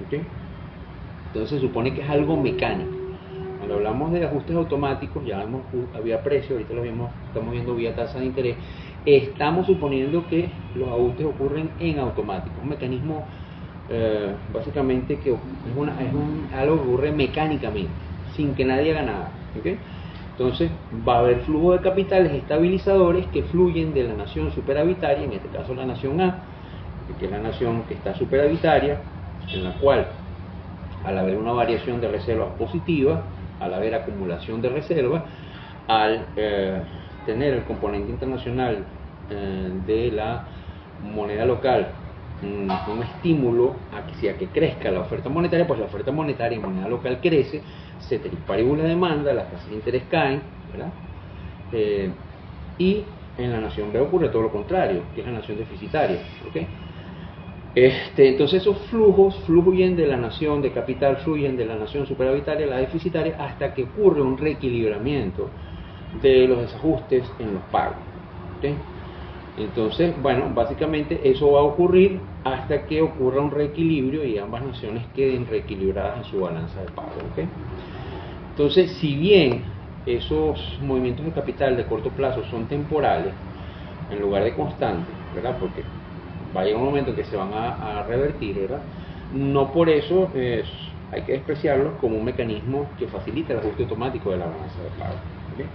¿Okay? Entonces se supone que es algo mecánico. Cuando hablamos de ajustes automáticos, ya había precio, ahorita lo vimos, estamos viendo vía tasa de interés, estamos suponiendo que los ajustes ocurren en automático, un mecanismo básicamente que es algo que ocurre mecánicamente, sin que nadie haga nada. ¿Okay? Entonces va a haber flujo de capitales estabilizadores que fluyen de la nación superavitaria, en este caso la nación A, que es la nación que está superavitaria, en la cual al haber una variación de reservas positiva, al haber acumulación de reservas, al tener el componente internacional de la moneda local un estímulo a que crezca la oferta monetaria, pues la oferta monetaria en moneda local crece, ceteris paribus la demanda, las tasas de interés caen, ¿verdad? Y en la nación B ocurre todo lo contrario, que es la nación deficitaria. ¿Okay? Entonces esos flujos fluyen de la nación de capital, fluyen de la nación superavitaria a la deficitaria hasta que ocurre un reequilibramiento de los desajustes en los pagos. ¿Okay? Entonces, bueno, básicamente eso va a ocurrir hasta que ocurra un reequilibrio y ambas naciones queden reequilibradas en su balanza de pago. ¿Okay? Entonces, si bien esos movimientos de capital de corto plazo son temporales en lugar de constantes, ¿verdad? Porque va a llegar un momento en que se van a revertir, ¿verdad? No por eso hay que despreciarlos como un mecanismo que facilita el ajuste automático de la balanza de pago. ¿Okay?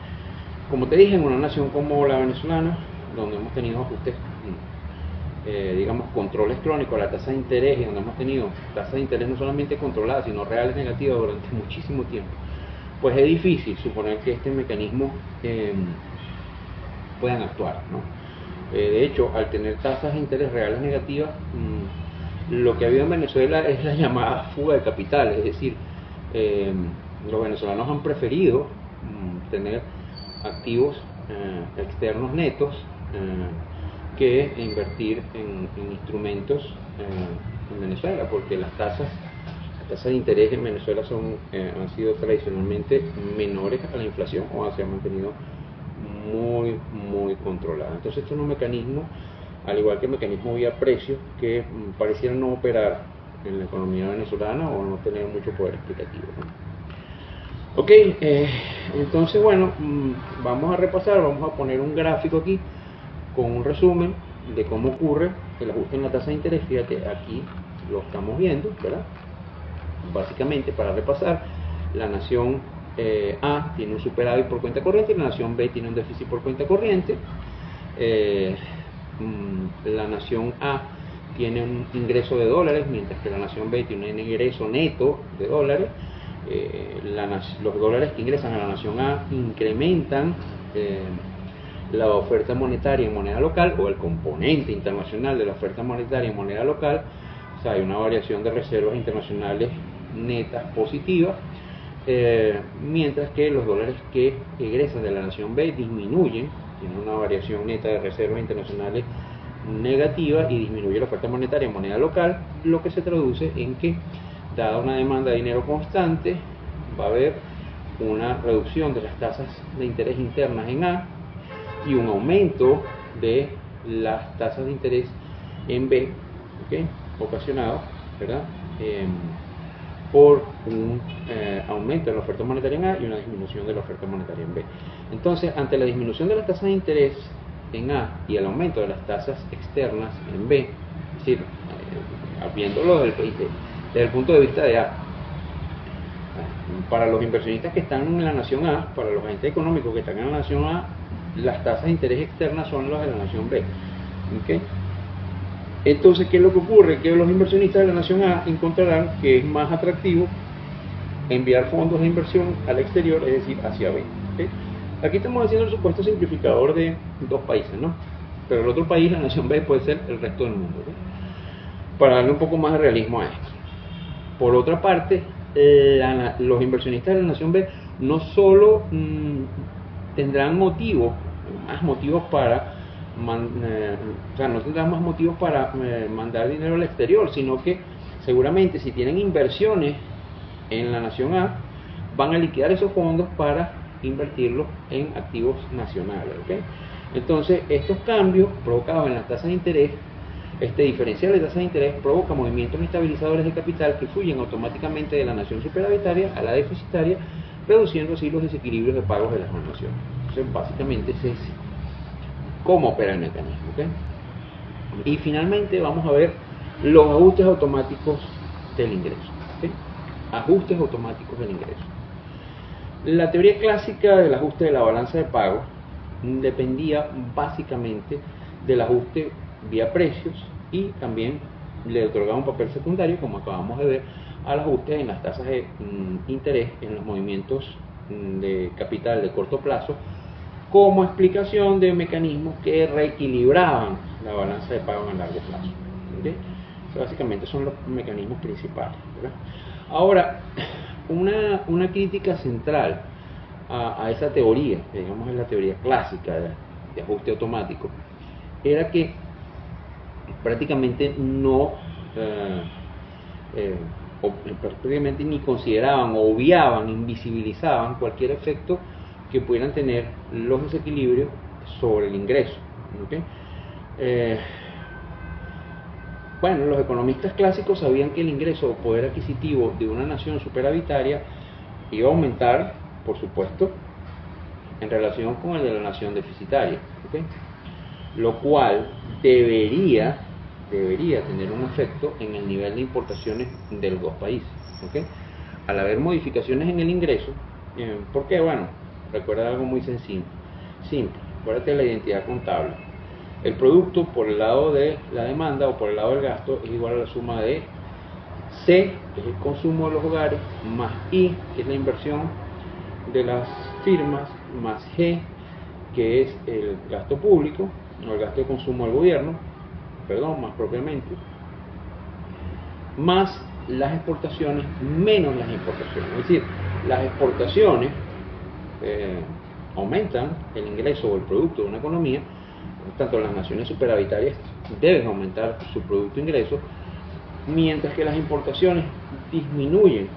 Como te dije, en una nación como la venezolana, donde hemos tenido ajustes, digamos, controles crónicos a la tasa de interés, y donde hemos tenido tasas de interés no solamente controladas, sino reales negativas durante muchísimo tiempo, pues es difícil suponer que este mecanismo puedan actuar, ¿no? De hecho, al tener tasas de interés reales negativas, lo que ha habido en Venezuela es la llamada fuga de capital, es decir, los venezolanos han preferido tener activos externos netos que invertir en instrumentos en Venezuela, porque las tasas de interés en Venezuela han sido tradicionalmente menores a la inflación o se han mantenido muy controlada. Entonces estos son mecanismos, al igual que el mecanismo vía precios, que parecieran no operar en la economía venezolana o no tener mucho poder explicativo, ¿no? Ok, entonces bueno, vamos a repasar, vamos a poner un gráfico aquí con un resumen de cómo ocurre el ajuste en la tasa de interés. Fíjate, aquí lo estamos viendo, ¿verdad? Básicamente, para repasar, la nación A tiene un superávit por cuenta corriente y la nación B tiene un déficit por cuenta corriente. La nación A tiene un ingreso de dólares, mientras que la nación B tiene un ingreso neto de dólares. Los dólares que ingresan a la nación A incrementan la oferta monetaria en moneda local, o el componente internacional de la oferta monetaria en moneda local. O sea, hay una variación de reservas internacionales netas positivas, mientras que los dólares que egresan de la nación B disminuyen, tienen una variación neta de reservas internacionales negativa y disminuye la oferta monetaria en moneda local, lo que se traduce en que, dada una demanda de dinero constante, va a haber una reducción de las tasas de interés internas en A y un aumento de las tasas de interés en B, ¿okay? Ocasionado, ¿verdad? Por un aumento de la oferta monetaria en A y una disminución de la oferta monetaria en B. Entonces, ante la disminución de las tasas de interés en A y el aumento de las tasas externas en B, es decir, viéndolo desde el punto de vista de A, para los inversionistas que están en la nación A, para los agentes económicos que están en la nación A, las tasas de interés externas son las de la nación B, ¿okay? Entonces, ¿qué es lo que ocurre? Que los inversionistas de la nación A encontrarán que es más atractivo enviar fondos de inversión al exterior, es decir, hacia B, ¿okay? Aquí estamos haciendo el supuesto simplificador de dos países, ¿no? Pero el otro país, la nación B, puede ser el resto del mundo, ¿no? Para darle un poco más de realismo a esto. Por otra parte, los inversionistas de la nación B no solo tendrán más motivos para no tendrán más motivos para mandar dinero al exterior, sino que seguramente, si tienen inversiones en la nación A, van a liquidar esos fondos para invertirlos en activos nacionales, ¿okay? Entonces, estos cambios provocados en las tasas de interés, este diferencial de tasas de interés, provoca movimientos estabilizadores de capital que fluyen automáticamente de la nación superavitaria a la deficitaria, reduciendo así los desequilibrios de pagos de las dos naciones. Entonces, básicamente ese es cómo opera el mecanismo, ¿okay? Y finalmente vamos a ver los ajustes automáticos del ingreso, ¿okay? Ajustes automáticos del ingreso. La teoría clásica del ajuste de la balanza de pagos dependía básicamente del ajuste vía precios, y también le otorgaba un papel secundario, como acabamos de ver, al ajuste en las tasas de interés en los movimientos de capital de corto plazo, como explicación de mecanismos que reequilibraban la balanza de pagos a largo plazo, ¿okay? Básicamente son los mecanismos principales, ¿verdad? Ahora, una crítica central a esa teoría, que digamos es la teoría clásica de ajuste automático, era que prácticamente prácticamente ni consideraban, o obviaban, invisibilizaban cualquier efecto que pudieran tener los desequilibrios sobre el ingreso, ¿okay? Bueno, los economistas clásicos sabían que el ingreso o poder adquisitivo de una nación superavitaria iba a aumentar, por supuesto, en relación con el de la nación deficitaria, ¿okay? Lo cual debería tener un efecto en el nivel de importaciones de los dos países, ¿okay? Al haber modificaciones en el ingreso, ¿por qué? Bueno, recuerda algo muy simple, acuérdate de la identidad contable. El producto por el lado de la demanda o por el lado del gasto es igual a la suma de C, que es el consumo de los hogares, más I, que es la inversión de las firmas, más G, que es el gasto público, o el gasto de consumo del gobierno, más propiamente, más las exportaciones menos las importaciones. Es decir, las exportaciones aumentan el ingreso o el producto de una economía, tanto las naciones superavitarias deben aumentar su producto ingreso, mientras que las importaciones disminuyen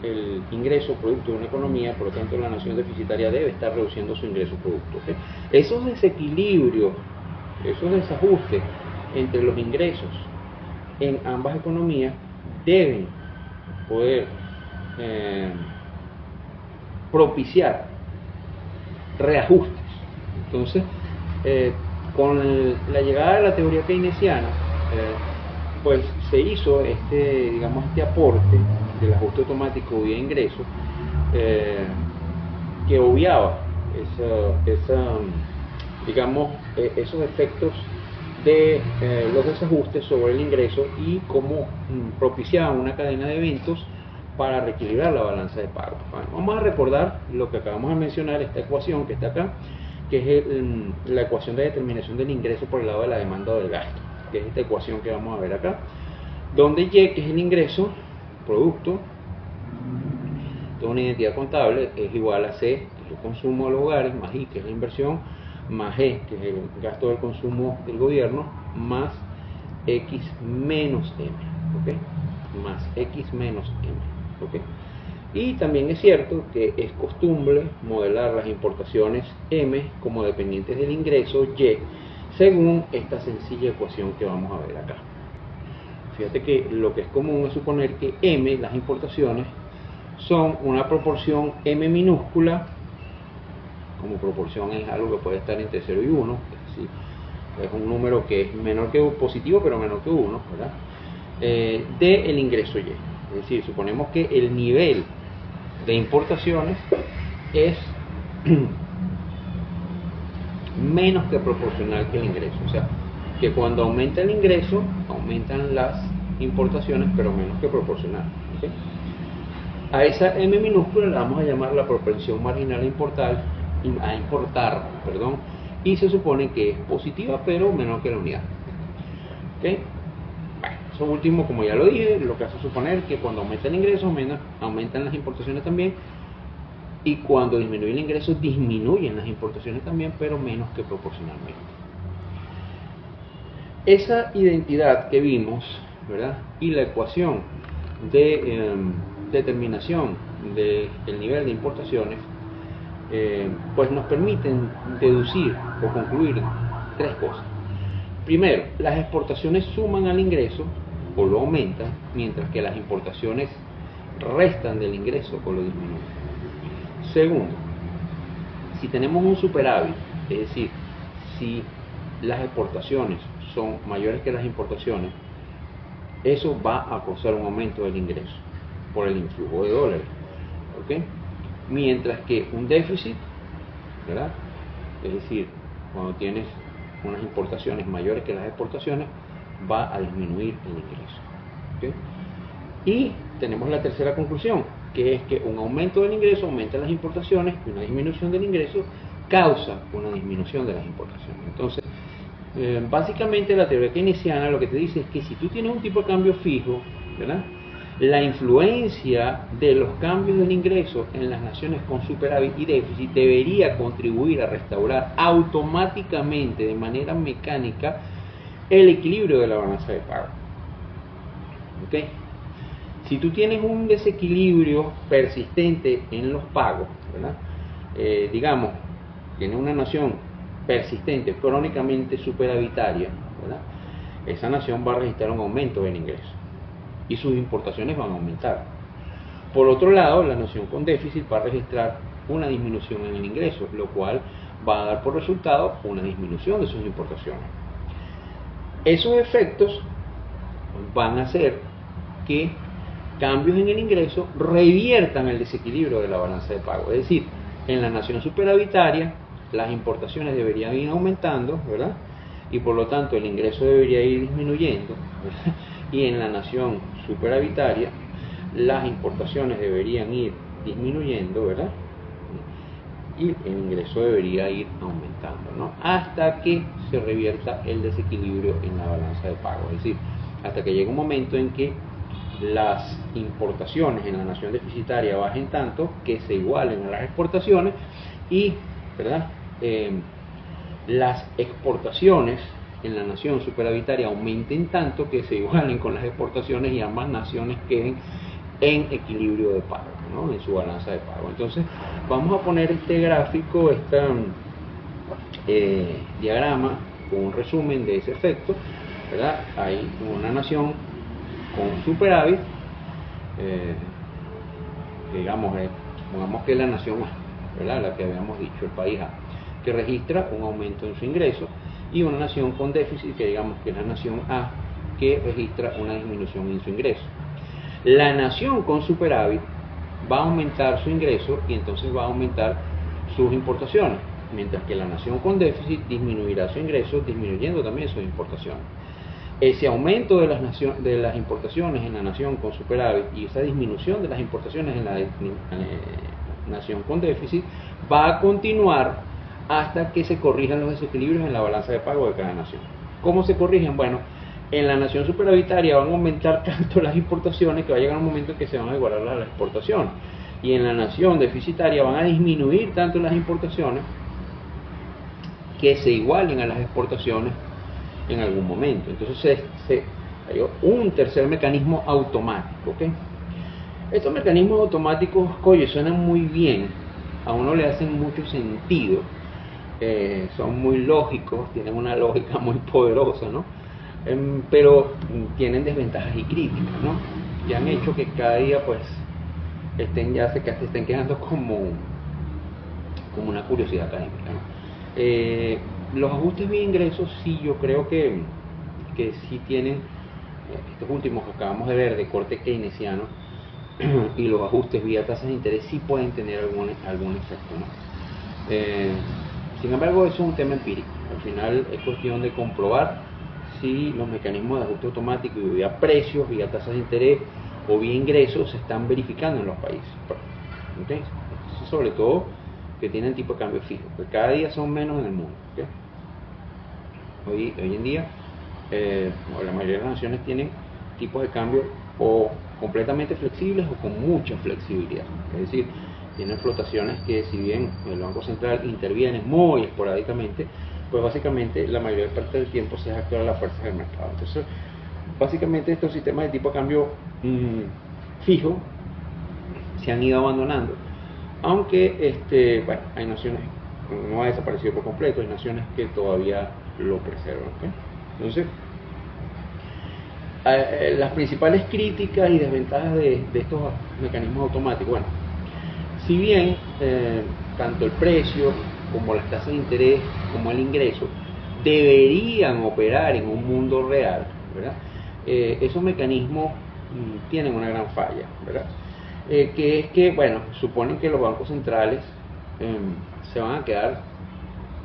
el ingreso producto de una economía, por lo tanto la nación deficitaria debe estar reduciendo su ingreso producto. ¿Okay? Esos desequilibrios, esos desajustes entre los ingresos en ambas economías deben poder propiciar reajustes. Entonces, con la llegada de la teoría keynesiana, pues se hizo este aporte del ajuste automático vía ingreso, que obviaba esos efectos de los desajustes sobre el ingreso y cómo propiciaba una cadena de eventos para reequilibrar la balanza de pagos. Bueno, vamos a recordar lo que acabamos de mencionar, esta ecuación que está acá, que es la ecuación de determinación del ingreso por el lado de la demanda o del gasto, que es esta ecuación que vamos a ver acá, donde Y, que es el ingreso, producto, toda una identidad contable, es igual a C, que es el consumo de los hogares, más I, que es la inversión, más G, que es el gasto del consumo del gobierno, más X menos M, ¿okay? Más X menos M, ¿okay? Y también es cierto que es costumbre modelar las importaciones M como dependientes del ingreso Y, según esta sencilla ecuación que vamos a ver acá. Fíjate que lo que es común es suponer que M, las importaciones, son una proporción M minúscula, como proporción es algo que puede estar entre 0 y 1, es decir, es un número que es menor que positivo, pero menor que 1, ¿verdad? Del ingreso Y. Es decir, suponemos que el nivel de importaciones es menos que proporcional que el ingreso. O sea, que cuando aumenta el ingreso, aumentan las importaciones, pero menos que proporcional. ¿Okay? A esa M minúscula la vamos a llamar la propensión marginal a importar, y se supone que es positiva, pero menor que la unidad. ¿Okay? Bueno, eso último, como ya lo dije, lo que hace suponer que cuando aumenta el ingreso, aumentan las importaciones también, y cuando disminuye el ingreso, disminuyen las importaciones también, pero menos que proporcionalmente. Esa identidad que vimos, ¿verdad? Y la ecuación de determinación del nivel de importaciones, pues nos permiten deducir o concluir tres cosas. Primero, las exportaciones suman al ingreso o lo aumentan, mientras que las importaciones restan del ingreso o lo disminuyen. Segundo, si tenemos un superávit, es decir, si las exportaciones son mayores que las importaciones, eso va a causar un aumento del ingreso por el influjo de dólares, ¿okay? Mientras que un déficit, ¿verdad? Es decir, cuando tienes unas importaciones mayores que las exportaciones, va a disminuir el ingreso, ¿okay? Y tenemos la tercera conclusión, que es que un aumento del ingreso aumenta las importaciones y una disminución del ingreso causa una disminución de las importaciones. Entonces, básicamente la teoría keynesiana lo que te dice es que si tú tienes un tipo de cambio fijo, ¿verdad? La influencia de los cambios del ingreso en las naciones con superávit y déficit debería contribuir a restaurar automáticamente, de manera mecánica, el equilibrio de la balanza de pago. ¿Okay? Si tú tienes un desequilibrio persistente en los pagos, ¿verdad? Digamos, tiene una nación persistente, crónicamente superavitaria, ¿verdad? Esa nación va a registrar un aumento del ingreso y sus importaciones van a aumentar. Por otro lado, la nación con déficit va a registrar una disminución en el ingreso, lo cual va a dar por resultado una disminución de sus importaciones. Esos efectos van a hacer que cambios en el ingreso reviertan el desequilibrio de la balanza de pago. Es decir, en la nación superavitaria las importaciones deberían ir aumentando, ¿verdad? Y por lo tanto el ingreso debería ir disminuyendo, ¿verdad? Y en la nación superavitaria las importaciones deberían ir disminuyendo, ¿verdad? Y el ingreso debería ir aumentando, ¿no? Hasta que se revierta el desequilibrio en la balanza de pago. Es decir, hasta que llegue un momento en que las importaciones en la nación deficitaria bajen tanto que se igualen a las exportaciones y, ¿verdad? Las exportaciones en la nación superavitaria aumenten tanto que se igualen con las exportaciones y ambas naciones queden en equilibrio de pago, ¿no? En su balanza de pago. Entonces vamos a poner este gráfico, diagrama con un resumen de ese efecto, ¿verdad? Hay una nación con superávit, pongamos que es la nación A, ¿verdad? La que habíamos dicho, el país A, que registra un aumento en su ingreso, y una nación con déficit, que digamos que es la nación A, que registra una disminución en su ingreso. La nación con superávit va a aumentar su ingreso y entonces va a aumentar sus importaciones, mientras que la nación con déficit disminuirá su ingreso, disminuyendo también sus importaciones. Ese aumento de las importaciones en la nación con superávit y esa disminución de las importaciones en la nación con déficit va a continuar hasta que se corrijan los desequilibrios en la balanza de pago de cada nación. ¿Cómo se corrigen? Bueno, en la nación superavitaria van a aumentar tanto las importaciones que va a llegar un momento en que se van a igualar las exportaciones, y en la nación deficitaria van a disminuir tanto las importaciones que se igualen a las exportaciones en algún momento. Entonces hay un tercer mecanismo automático, ¿okay? Estos mecanismos automáticos, oye, suenan muy bien, a uno le hacen mucho sentido, son muy lógicos, tienen una lógica muy poderosa, ¿no? Pero tienen desventajas y críticas, ¿no? Que han hecho que cada día pues se estén quedando como una curiosidad académica, ¿no? Los ajustes vía ingresos, sí, yo creo que sí tienen, estos últimos que acabamos de ver de corte keynesiano, y los ajustes vía tasas de interés sí pueden tener algún efecto, ¿no? Sin embargo, eso es un tema empírico. Al final es cuestión de comprobar si los mecanismos de ajuste automático y vía precios, vía tasas de interés o vía ingresos se están verificando en los países. ¿Okay? Sobre todo que tienen tipo de cambio fijo, que cada día son menos en el mundo. ¿Okay? Hoy en día la mayoría de las naciones tienen tipos de cambio o completamente flexibles o con mucha flexibilidad. Es decir, tienen flotaciones que, si bien el Banco Central interviene muy esporádicamente, pues básicamente la mayor parte del tiempo se deja actuar a las fuerzas del mercado. Entonces, básicamente estos sistemas de tipo de cambio fijo se han ido abandonando, aunque bueno, hay naciones, no ha desaparecido por completo, hay naciones que todavía lo preservan, ¿okay? Entonces, las principales críticas y desventajas de estos mecanismos automáticos, bueno, si bien tanto el precio como las tasas de interés como el ingreso deberían operar en un mundo real, ¿verdad? Esos mecanismos tienen una gran falla, ¿verdad? Que es que, bueno, suponen que los bancos centrales se van a quedar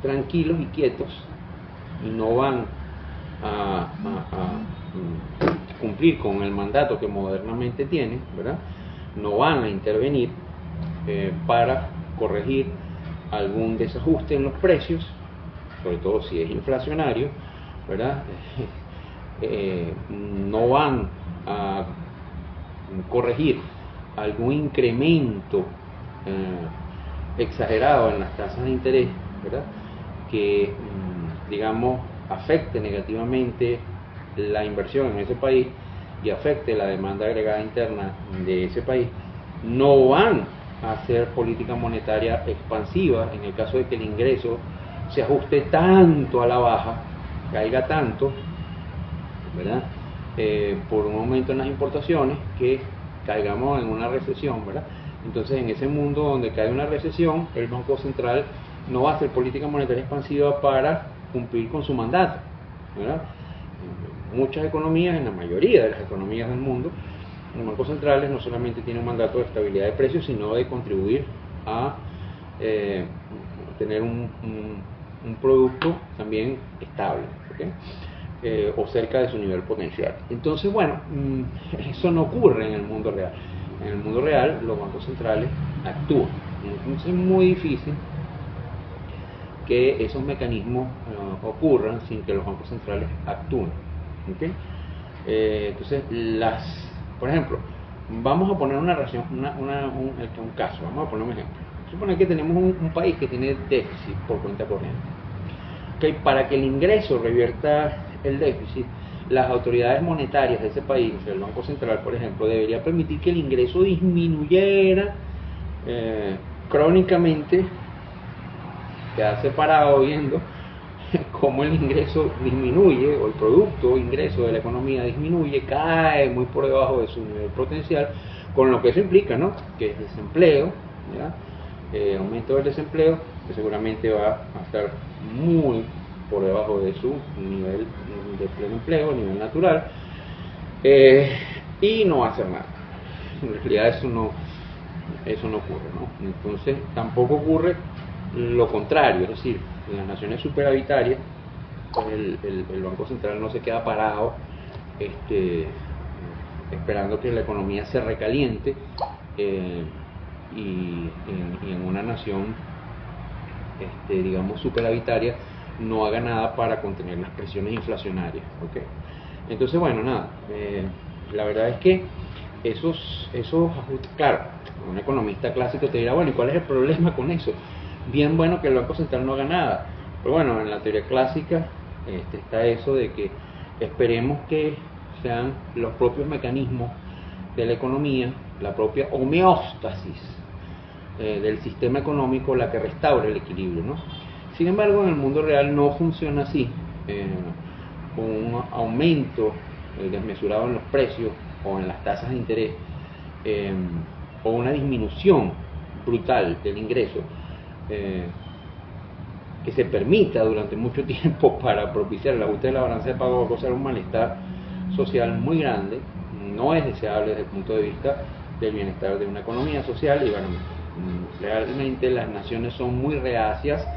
tranquilos y quietos y no van a cumplir con el mandato que modernamente tienen, ¿verdad? No van a intervenir para corregir algún desajuste en los precios, sobre todo si es inflacionario, ¿verdad? No van a corregir algún incremento exagerado en las tasas de interés, ¿verdad? Que digamos afecte negativamente la inversión en ese país y afecte la demanda agregada interna de ese país. No van a hacer política monetaria expansiva en el caso de que el ingreso se ajuste tanto a la baja, caiga tanto, ¿verdad? Por un aumento en las importaciones, que caigamos en una recesión, ¿verdad? Entonces, en ese mundo donde cae una recesión, el Banco Central no va a hacer política monetaria expansiva para cumplir con su mandato, ¿verdad? En muchas economías, en la mayoría de las economías del mundo, los bancos centrales no solamente tienen un mandato de estabilidad de precios, sino de contribuir a tener un producto también estable, ¿okay? O cerca de su nivel potencial. Entonces, bueno, eso no ocurre en el mundo real. En el mundo real los bancos centrales actúan. Entonces es muy difícil que esos mecanismos ocurran sin que los bancos centrales actúen. ¿Okay? Entonces, por ejemplo, vamos a poner una relación, un caso, vamos a poner un ejemplo. Supone que tenemos un país que tiene déficit por cuenta corriente. ¿Okay? Para que el ingreso revierta el déficit, las autoridades monetarias de ese país, el Banco Central, por ejemplo, debería permitir que el ingreso disminuyera crónicamente. Quedarse parado viendo cómo el ingreso disminuye, o el producto ingreso de la economía disminuye, cae muy por debajo de su nivel potencial, con lo que eso implica, ¿no? Que es desempleo, ¿ya? Aumento del desempleo, que seguramente va a estar muy por debajo de su nivel de pleno empleo, nivel natural, y no va a hacer nada. En realidad eso no ocurre, ¿no? Entonces tampoco ocurre lo contrario, es decir, en las naciones superavitarias, pues el Banco Central no se queda parado esperando que la economía se recaliente, y en una nación digamos superavitaria no haga nada para contener las presiones inflacionarias, ¿okay? Entonces, bueno, nada, la verdad es que esos ajustes, claro, un economista clásico te dirá, bueno, ¿y cuál es el problema con eso? Bien, bueno, que el Banco Central no haga nada, pero bueno, en la teoría clásica está eso de que esperemos que sean los propios mecanismos de la economía, la propia homeostasis del sistema económico, la que restaure el equilibrio, ¿no? Sin embargo, en el mundo real no funciona así. Un aumento desmesurado en los precios o en las tasas de interés, o una disminución brutal del ingreso, que se permita durante mucho tiempo para propiciar el ajuste de la balanza de pago, va a causar un malestar social muy grande. No es deseable desde el punto de vista del bienestar de una economía social, y bueno, realmente las naciones son muy reacias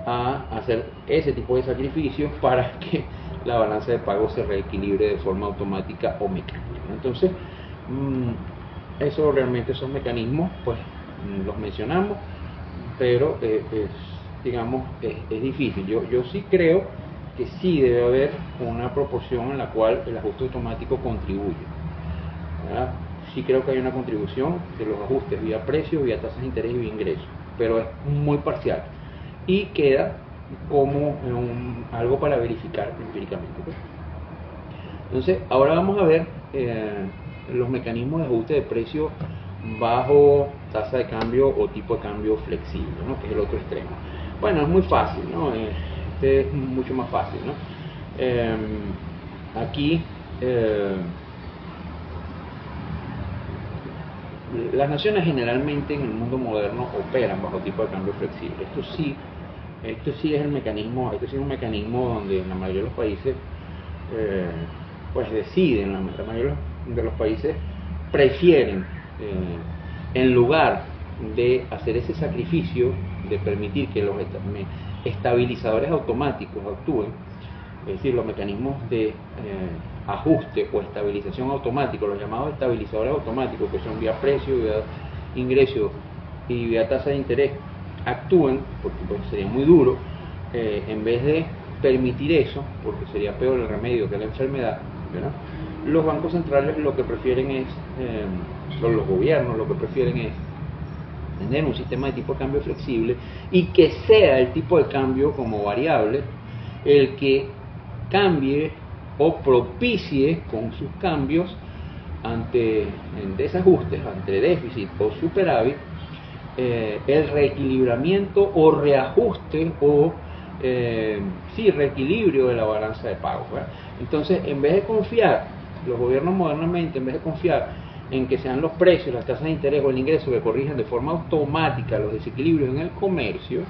a hacer ese tipo de sacrificios para que la balanza de pago se reequilibre de forma automática o mecánica. Entonces, eso realmente, esos mecanismos, pues los mencionamos, pero digamos, es difícil. Yo sí creo que sí debe haber una proporción en la cual el ajuste automático contribuye, ¿verdad? Sí creo que hay una contribución de los ajustes vía precios, vía tasas de interés y vía ingresos, pero es muy parcial y queda como algo para verificar empíricamente. Entonces, ahora vamos a ver los mecanismos de ajuste de precio bajo tasa de cambio o tipo de cambio flexible, ¿no? Que es el otro extremo. Bueno, es muy fácil, ¿no? Este es mucho más fácil, ¿no? Aquí las naciones generalmente en el mundo moderno operan bajo tipo de cambio flexible. Esto sí es el mecanismo, este sí es un mecanismo donde la mayoría de los países pues deciden, la mayoría de los países prefieren, en lugar de hacer ese sacrificio de permitir que los estabilizadores automáticos actúen, es decir, los mecanismos de ajuste o estabilización automático, los llamados estabilizadores automáticos, que son vía precio, vía ingreso y vía tasa de interés, actúen, porque pues sería muy duro, en vez de permitir eso, porque sería peor el remedio que la enfermedad, ¿verdad? Los bancos centrales lo que prefieren es, los gobiernos lo que prefieren es tener un sistema de tipo de cambio flexible, y que sea el tipo de cambio como variable el que cambie o propicie con sus cambios ante desajustes, ante déficit o superávit, el reequilibramiento o reajuste o reequilibrio de la balanza de pagos, ¿verdad? Entonces, en vez de confiar, los gobiernos modernamente, en vez de confiar en que sean los precios, las tasas de interés o el ingreso que corrijan de forma automática los desequilibrios en el comercio,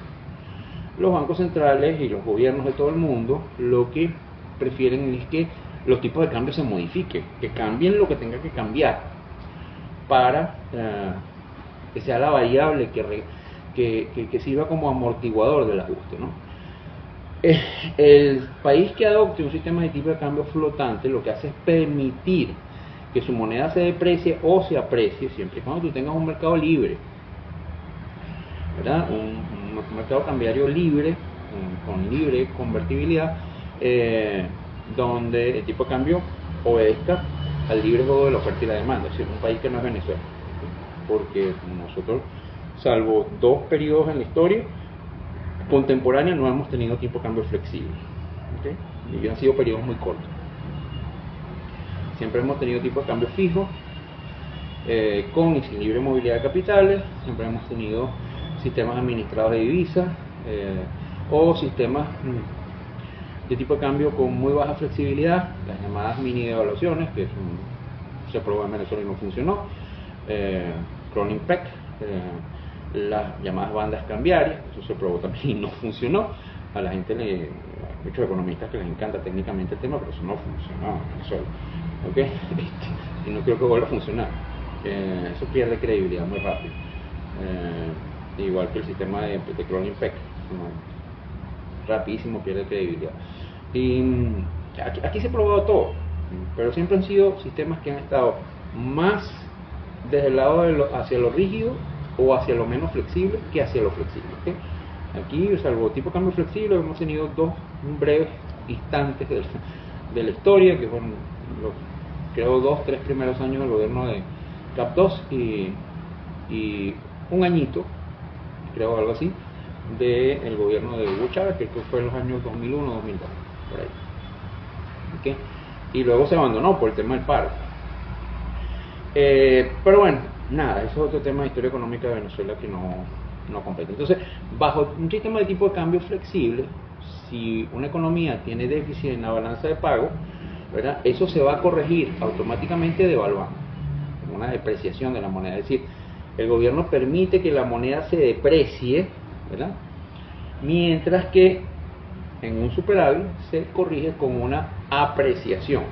los bancos centrales y los gobiernos de todo el mundo lo que prefieren es que los tipos de cambio se modifiquen, que cambien lo que tenga que cambiar para que sea la variable que sirva como amortiguador del ajuste, ¿no? El país que adopte un sistema de tipo de cambio flotante lo que hace es permitir que su moneda se deprecie o se aprecie, siempre y cuando tú tengas un mercado libre, ¿verdad? Un mercado cambiario libre, con libre convertibilidad, donde el tipo de cambio obedezca al libre juego de la oferta y la demanda. Es decir, un país que no es Venezuela, porque nosotros, salvo 2 periodos en la historia contemporánea, no hemos tenido tipo de cambio flexible, ¿okay? Y han sido periodos muy cortos. siempre hemos tenido tipo de cambio fijo, con y sin libre movilidad de capitales. Siempre hemos tenido sistemas administrados de divisas, o sistemas de tipo de cambio con muy baja flexibilidad, las llamadas mini devaluaciones, que se probó en Venezuela y no funcionó, Crawling Peg, las llamadas bandas cambiarias, eso se probó también y no funcionó. A la gente, hay muchos economistas que les encanta técnicamente el tema, pero eso no funcionó en Venezuela, ¿okay? Y no creo que vuelva a funcionar. Eso pierde credibilidad muy rápido, igual que el sistema de Crawling Peg, rapidísimo pierde credibilidad. Y aquí se ha probado todo, pero siempre han sido sistemas que han estado más desde el lado hacia lo rígido o hacia lo menos flexible que hacia lo flexible, ¿okay? Aquí, salvo tipo de cambio flexible, hemos tenido dos breves instantes de la historia, que fueron creo 2-3 primeros años del gobierno de Cap 2 y un añito, creo algo así, del gobierno de Hugo Chávez, que fue en los años 2001-2002, por ahí, ¿okay? Y luego se abandonó por el tema del paro. Pero bueno, nada, eso es otro tema de historia económica de Venezuela que no compete. Entonces, bajo un sistema de tipo de cambio flexible, si una economía tiene déficit en la balanza de pago, ¿verdad?, eso se va a corregir automáticamente devaluando, una depreciación de la moneda. Es decir, el gobierno permite que la moneda se deprecie, ¿verdad?, mientras que en un superávit se corrige con una apreciación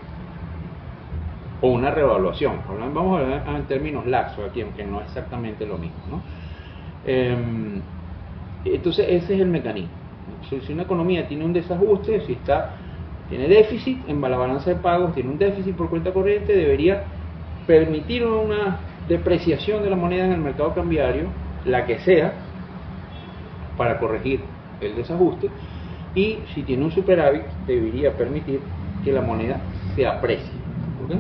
o una revaluación. Vamos a ver en términos laxos aquí, aunque no es exactamente lo mismo, ¿no? Entonces ese es el mecanismo. Si una economía tiene un desajuste, tiene déficit en la balanza de pagos, tiene un déficit por cuenta corriente, debería permitir una depreciación de la moneda en el mercado cambiario, la que sea, para corregir el desajuste. Y si tiene un superávit, debería permitir que la moneda se aprecie, ¿okay?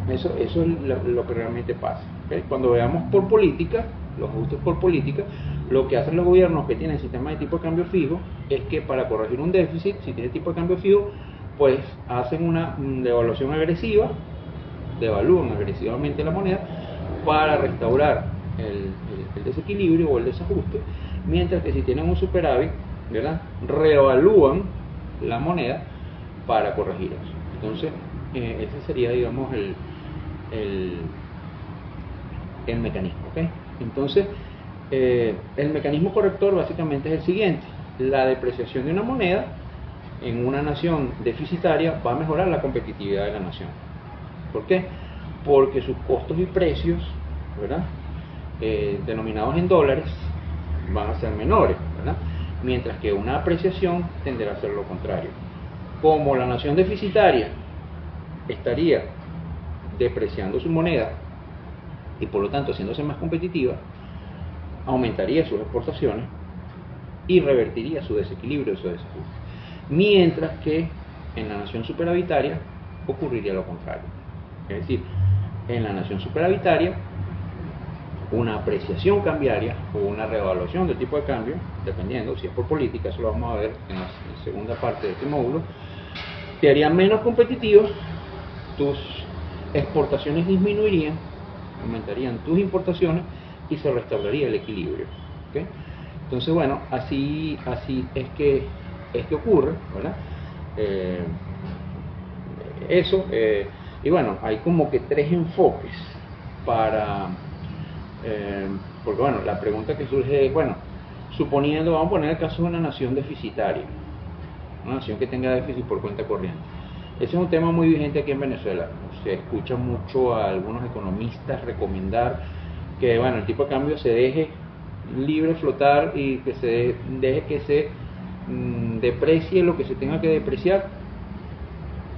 Eso es lo que realmente pasa, ¿okay? Cuando veamos por política, los ajustes por política, lo que hacen los gobiernos que tienen sistema de tipo de cambio fijo es que para corregir un déficit, si tiene tipo de cambio fijo, pues hacen una devaluación agresiva, devalúan agresivamente la moneda para restaurar el desequilibrio o el desajuste, mientras que si tienen un superávit, ¿verdad?, reevalúan la moneda para corregir eso. Entonces, ese sería, digamos, el mecanismo, ¿okay? Entonces, el mecanismo corrector básicamente es el siguiente: la depreciación de una moneda en una nación deficitaria va a mejorar la competitividad de la nación. ¿Por qué? Porque sus costos y precios, ¿verdad?, denominados en dólares, van a ser menores, ¿verdad?, mientras que una apreciación tenderá a ser lo contrario. Como la nación deficitaria estaría depreciando su moneda y por lo tanto haciéndose más competitiva, aumentaría sus exportaciones y revertiría su desequilibrio, su desajuste, mientras que en la nación superavitaria ocurriría lo contrario. Es decir, en la nación superavitaria, una apreciación cambiaria o una revaluación del tipo de cambio, dependiendo si es por política, eso lo vamos a ver en la segunda parte de este módulo, te haría menos competitivos, tus exportaciones disminuirían, aumentarían tus importaciones y se restauraría el equilibrio, ¿okay? Entonces, bueno, así es que ocurre, ¿verdad? Y bueno, hay como que tres enfoques para, porque bueno, la pregunta que surge es, bueno, suponiendo, vamos a poner el caso de una nación deficitaria, una nación que tenga déficit por cuenta corriente. Ese es un tema muy vigente aquí en Venezuela. Se escucha mucho a algunos economistas recomendar que, bueno, el tipo de cambio se deje libre flotar y que se deje que se deprecie lo que se tenga que depreciar,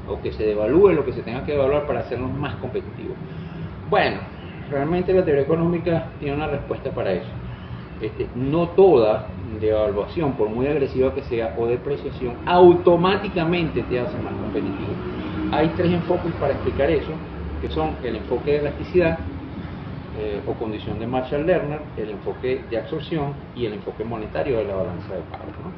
o que se devalúe lo que se tenga que devaluar para hacernos más competitivos. Bueno, realmente la teoría económica tiene una respuesta para eso. No toda devaluación, por muy agresiva que sea, o depreciación, automáticamente te hace más competitivo. Hay tres enfoques para explicar eso, que son el enfoque de elasticidad o condición de Marshall-Lerner, el enfoque de absorción y el enfoque monetario de la balanza de pagos, ¿no?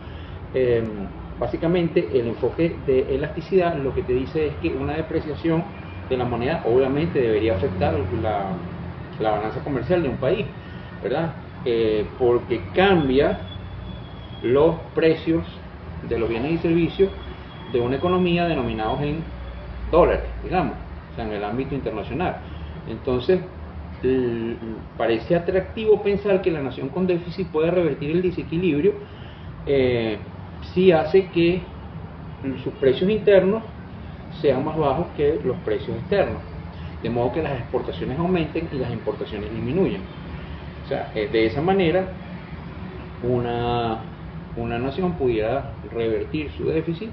básicamente el enfoque de elasticidad lo que te dice es que una depreciación de la moneda obviamente debería afectar la balanza comercial de un país, ¿verdad? Porque cambia los precios de los bienes y servicios de una economía denominados en dólares, digamos, o sea, en el ámbito internacional. Entonces, parece atractivo pensar que la nación con déficit puede revertir el desequilibrio si hace que sus precios internos sean más bajos que los precios externos, de modo que las exportaciones aumenten y las importaciones disminuyan. O sea, de esa manera una nación pudiera revertir su déficit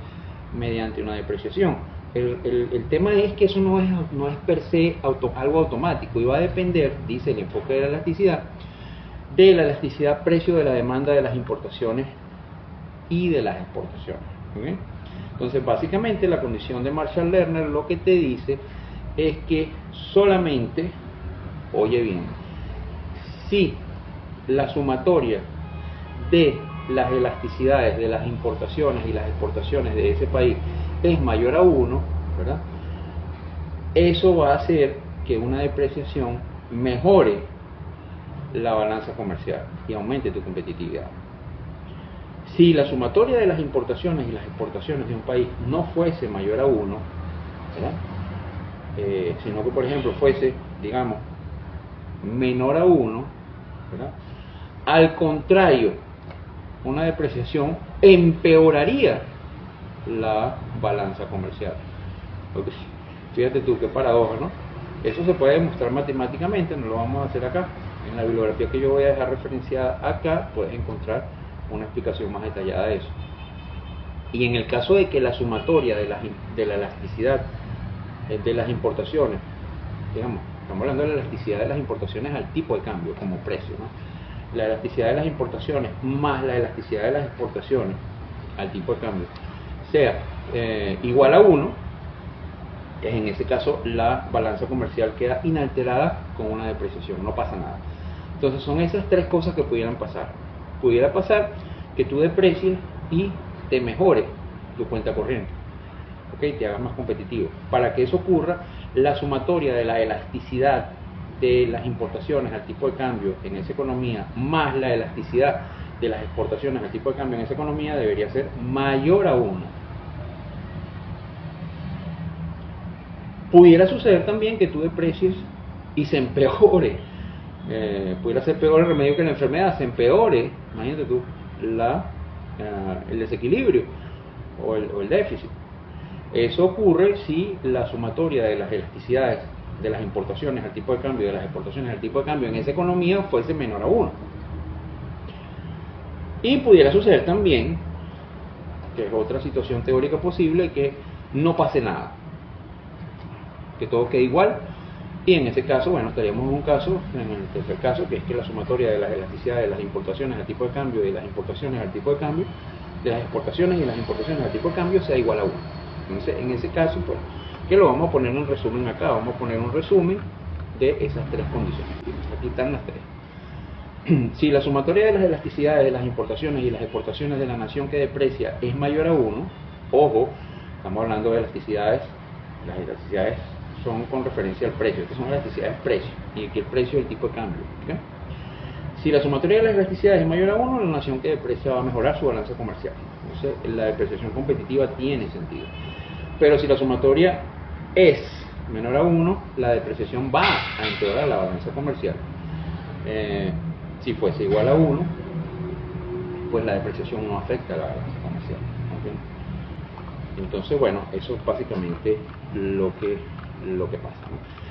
mediante una depreciación. El tema es que eso no es per se algo automático y va a depender, dice el enfoque de la elasticidad precio de la demanda de las importaciones y de las exportaciones. ¿Okay? Entonces, básicamente la condición de Marshall-Lerner lo que te dice es que solamente, oye bien, si la sumatoria de las elasticidades de las importaciones y las exportaciones de ese país es mayor a 1, ¿verdad? Eso va a hacer que una depreciación mejore la balanza comercial y aumente tu competitividad. Si la sumatoria de las importaciones y las exportaciones de un país no fuese mayor a 1, ¿verdad? Sino que, por ejemplo, fuese, digamos, menor a 1, ¿verdad? Al contrario, una depreciación empeoraría la balanza comercial. Porque, fíjate tú, qué paradoja, ¿no? Eso se puede demostrar matemáticamente, no lo vamos a hacer acá. En la bibliografía que yo voy a dejar referenciada acá, puedes encontrar una explicación más detallada de eso. Y en el caso de que la sumatoria de la elasticidad de las importaciones, digamos, estamos hablando de la elasticidad de las importaciones al tipo de cambio como precio, ¿no? La elasticidad de las importaciones más la elasticidad de las exportaciones al tipo de cambio sea igual a 1, en ese caso la balanza comercial queda inalterada con una depreciación, no pasa nada. Entonces son esas tres cosas que pudieran pasar. Pudiera pasar que tú deprecies y te mejore tu cuenta corriente, ¿okay? Te hagas más competitivo. Para que eso ocurra, la sumatoria de la elasticidad de las importaciones al tipo de cambio en esa economía más la elasticidad de las exportaciones al tipo de cambio en esa economía debería ser mayor a 1. Pudiera suceder también que tú deprecies y se empeore, pudiera ser peor el remedio que la enfermedad, se empeore, imagínate tú, el desequilibrio o el déficit. Eso ocurre si la sumatoria de las elasticidades de las importaciones al tipo de cambio y de las exportaciones al tipo de cambio en esa economía fuese menor a 1. Y pudiera suceder también, que es otra situación teórica posible, que no pase nada, que todo quede igual, y en ese caso, bueno, estaríamos en un caso, en el tercer caso, que es que la sumatoria de las elasticidades de las importaciones al tipo de cambio y de las importaciones al tipo de cambio, de las exportaciones y las importaciones al tipo de cambio sea igual a 1. Entonces, en ese caso, pues, que lo vamos a poner en resumen acá, vamos a poner un resumen de esas tres condiciones. Aquí están las tres. Si la sumatoria de las elasticidades de las importaciones y las exportaciones de la nación que deprecia es mayor a 1, ojo, estamos hablando de elasticidades, las elasticidades son con referencia al precio, estas son elasticidades precio, y aquí el precio es el tipo de cambio, ¿okay? Si la sumatoria de las elasticidades es mayor a 1, la nación que deprecia va a mejorar su balanza comercial. Entonces, la depreciación competitiva tiene sentido. Pero si la sumatoria es menor a 1, la depreciación va a empeorar la balanza comercial. Si fuese igual a 1, pues la depreciación no afecta a la balanza comercial, ¿okay? Entonces, bueno, eso es básicamente lo que pasa, ¿no?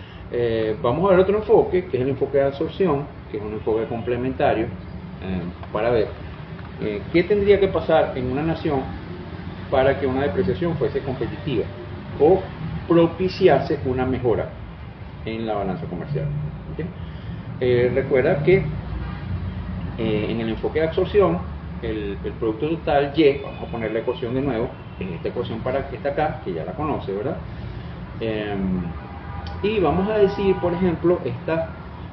Vamos a ver otro enfoque, que es el enfoque de absorción, que es un enfoque complementario, para ver qué tendría que pasar en una nación para que una depreciación fuese competitiva o propiciase una mejora en la balanza comercial, ¿okay? Recuerda que en el enfoque de absorción el producto total Y, vamos a poner la ecuación de nuevo, en esta ecuación para que está acá, que ya la conoce, ¿verdad? Y vamos a decir, por ejemplo,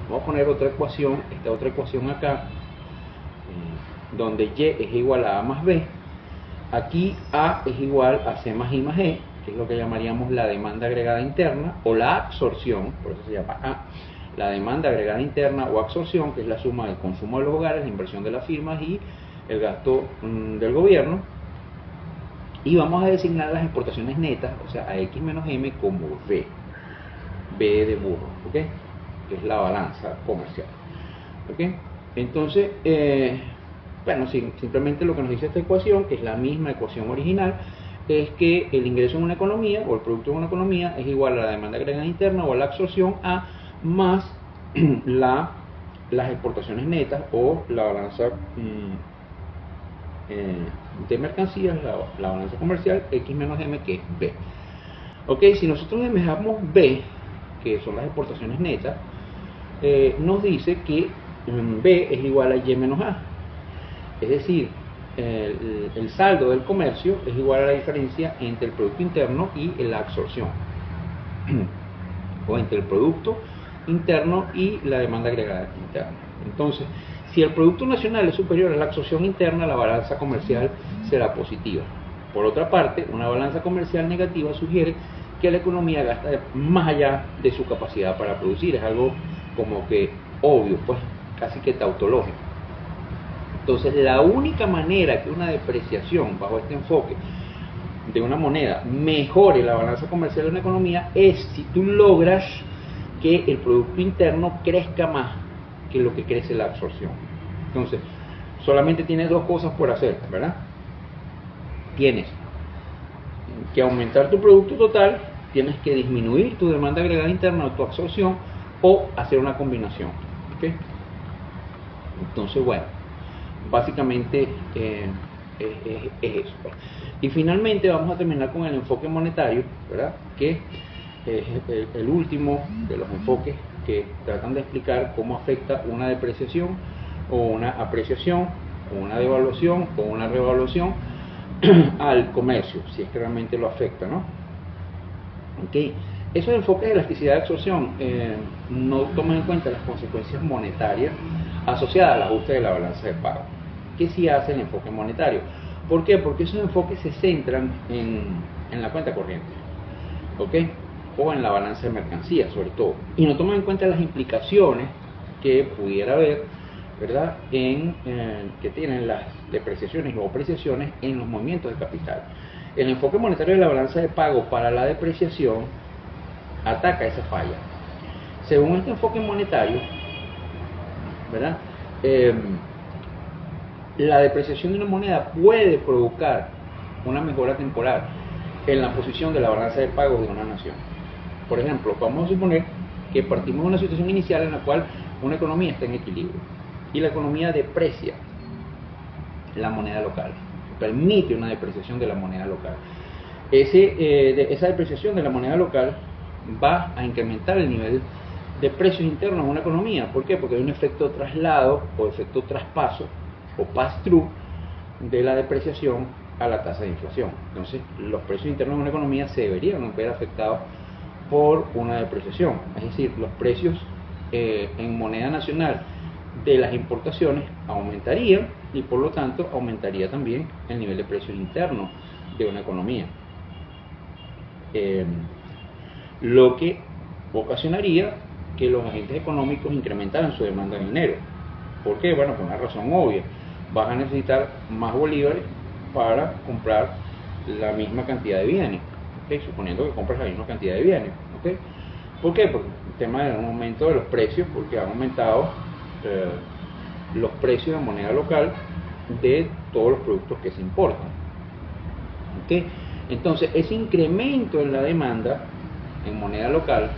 vamos a poner esta otra ecuación acá, donde Y es igual a A más B, Aquí A es igual a C más I más E, que es lo que llamaríamos la demanda agregada interna o la absorción, por eso se llama A. La demanda agregada interna o absorción, que es la suma del consumo de los hogares, la inversión de las firmas y el gasto del gobierno. Y vamos a designar las exportaciones netas, o sea, a X menos M como B. B de burro, ¿ok? Que es la balanza comercial, ¿ok? Entonces, bueno, simplemente lo que nos dice esta ecuación, que es la misma ecuación original, es que el ingreso en una economía o el producto en una economía es igual a la demanda agregada interna o a la absorción A más las exportaciones netas o la balanza de mercancías, la balanza comercial X menos M, que es B. Ok, si nosotros despejamos B, que son las exportaciones netas, nos dice que B es igual a Y menos A. Es decir, el saldo del comercio es igual a la diferencia entre el producto interno y la absorción, o entre el producto interno y la demanda agregada interna. Entonces, si el producto nacional es superior a la absorción interna, la balanza comercial será positiva. Por otra parte, una balanza comercial negativa sugiere que la economía gasta más allá de su capacidad para producir. Es algo como que obvio, pues casi que tautológico. Entonces, la única manera que una depreciación bajo este enfoque de una moneda mejore la balanza comercial de una economía es si tú logras que el producto interno crezca más que lo que crece la absorción. Entonces, solamente tienes dos cosas por hacer, ¿verdad? Tienes que aumentar tu producto total, tienes que disminuir tu demanda agregada interna o tu absorción, o hacer una combinación, ¿ok? Entonces, bueno, básicamente es eso. Y finalmente vamos a terminar con el enfoque monetario, ¿verdad? Que es el último de los enfoques que tratan de explicar cómo afecta una depreciación o una apreciación o una devaluación o una revaluación al comercio, si es que realmente lo afecta, ¿no? Okay. Esos enfoques de elasticidad de absorción no toman en cuenta las consecuencias monetarias asociadas al ajuste de la balanza de pago, que sí hace el enfoque monetario. ¿Por qué? Porque esos enfoques se centran en la cuenta corriente, ¿ok? O en la balanza de mercancías, sobre todo, y no toman en cuenta las implicaciones que pudiera haber, ¿verdad?, que tienen las depreciaciones o apreciaciones en los movimientos de capital. El enfoque monetario de la balanza de pago para la depreciación ataca esa falla. Según este enfoque monetario, ¿verdad?, la depreciación de una moneda puede provocar una mejora temporal en la posición de la balanza de pagos de una nación. Por ejemplo, vamos a suponer que partimos de una situación inicial en la cual una economía está en equilibrio y la economía deprecia la moneda local, permite una depreciación de la moneda local. Esa depreciación de la moneda local va a incrementar el nivel de precios internos en una economía. ¿Por qué? Porque hay un efecto traslado o efecto traspaso o pass-through de la depreciación a la tasa de inflación. Entonces, los precios internos de una economía se deberían ver afectados por una depreciación. Es decir, los precios en moneda nacional de las importaciones aumentarían y por lo tanto aumentaría también el nivel de precios internos de una economía, lo que ocasionaría que los agentes económicos incrementaran su demanda de dinero. ¿Por qué? Bueno, por una razón obvia: vas a necesitar más bolívares para comprar la misma cantidad de bienes, ¿okay? Suponiendo que compras la misma cantidad de bienes, ¿okay? ¿Por qué? Porque el tema de un aumento de los precios, porque han aumentado los precios de moneda local de todos los productos que se importan, ¿okay? Entonces, ese incremento en la demanda en moneda local,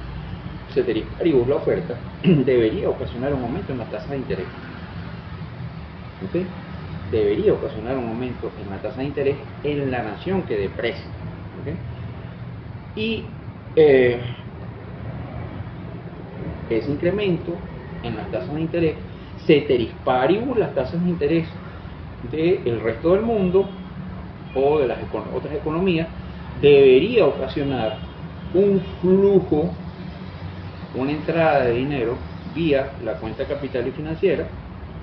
ceteris paribus la oferta, debería ocasionar un aumento en las tasas de interés, ¿okay? Debería ocasionar un aumento en la tasa de interés en la nación que deprecia, ¿okay? Y ese incremento en las tasas de interés, ceteris paribus las tasas de interés del resto del mundo o de las otras economías, debería ocasionar un flujo, una entrada de dinero vía la cuenta capital y financiera,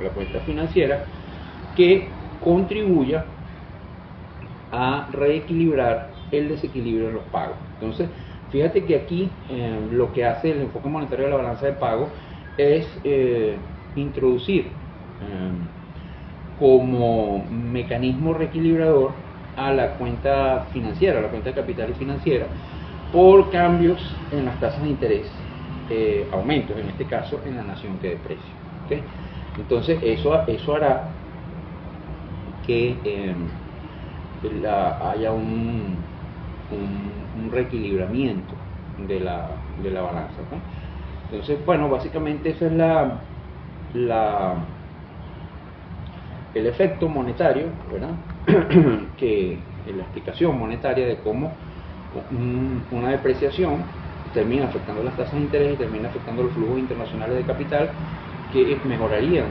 la cuenta financiera, que contribuya a reequilibrar el desequilibrio en los pagos. Entonces, fíjate que aquí lo que hace el enfoque monetario de la balanza de pagos es introducir como mecanismo reequilibrador a la cuenta financiera, a la cuenta de capital y financiera, por cambios en las tasas de interés, aumentos en este caso en la nación que deprecia. ¿Okay? Entonces eso hará que haya un reequilibramiento de la balanza. ¿Okay? Entonces, bueno, básicamente esa es el efecto monetario, ¿verdad? Que la explicación monetaria de cómo una depreciación termina afectando las tasas de interés y termina afectando los flujos internacionales de capital, que mejorarían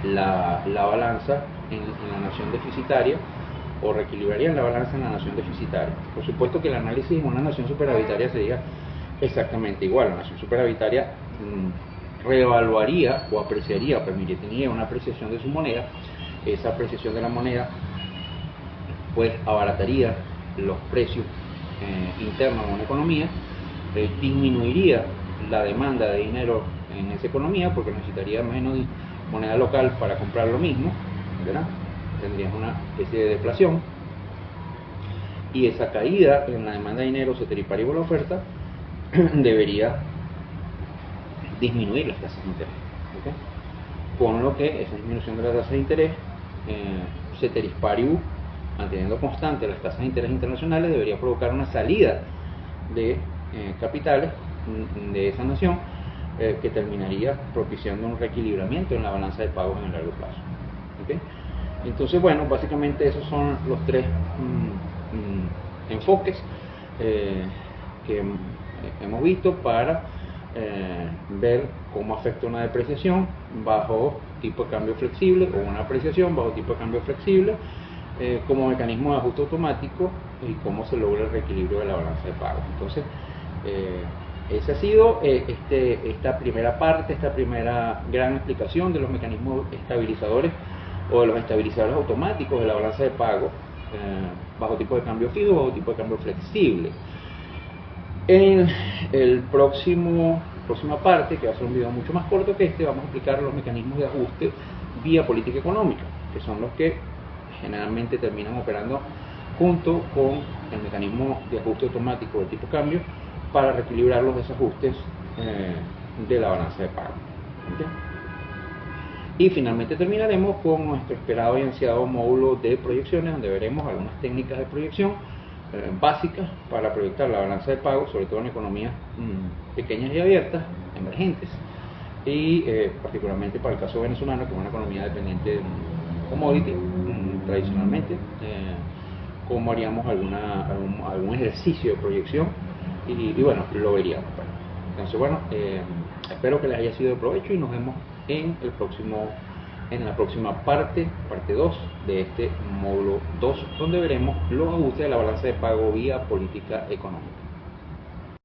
la balanza en la nación deficitaria, o reequilibrarían la balanza en la nación deficitaria. Por supuesto que el análisis en una nación superavitaria sería exactamente igual. La nación superavitaria reevaluaría o apreciaría, permitiría una apreciación de su moneda. Esa apreciación de la moneda pues abarataría los precios internos de una economía, disminuiría la demanda de dinero en esa economía porque necesitaría menos moneda local para comprar lo mismo, ¿verdad? Tendrías una especie de deflación, y esa caída en la demanda de dinero ceteris por la oferta debería disminuir las tasas de interés, ¿okay? Con lo que esa disminución de las tasas de interés, ceteris paribus, manteniendo constante las tasas de interés internacionales, debería provocar una salida de capitales de esa nación, que terminaría propiciando un reequilibramiento en la balanza de pagos en el largo plazo. ¿Okay? Entonces, bueno, básicamente esos son los tres enfoques que hemos visto para ver cómo afecta una depreciación bajo tipo de cambio flexible o una apreciación bajo tipo de cambio flexible como mecanismo de ajuste automático, y cómo se logra el reequilibrio de la balanza de pagos. Entonces, esa ha sido esta primera parte, esta primera gran explicación de los mecanismos estabilizadores o de los estabilizadores automáticos de la balanza de pagos bajo tipo de cambio fijo, bajo tipo de cambio flexible. En el próxima parte, que va a ser un video mucho más corto que este, vamos a explicar los mecanismos de ajuste vía política económica, que son los que generalmente terminan operando junto con el mecanismo de ajuste automático del tipo de cambio para reequilibrar los desajustes de la balanza de pagos. ¿Okay? Y finalmente terminaremos con nuestro esperado y ansiado módulo de proyecciones, donde veremos algunas técnicas de proyección básicas para proyectar la balanza de pagos, sobre todo en economías pequeñas y abiertas, emergentes, y particularmente para el caso venezolano, que es una economía dependiente de commodity tradicionalmente, cómo haríamos algún ejercicio de proyección, y bueno, lo veríamos. Entonces, bueno, espero que les haya sido de provecho, y nos vemos en la próxima parte 2 de este módulo 2, donde veremos los ajustes de la balanza de pago vía política económica.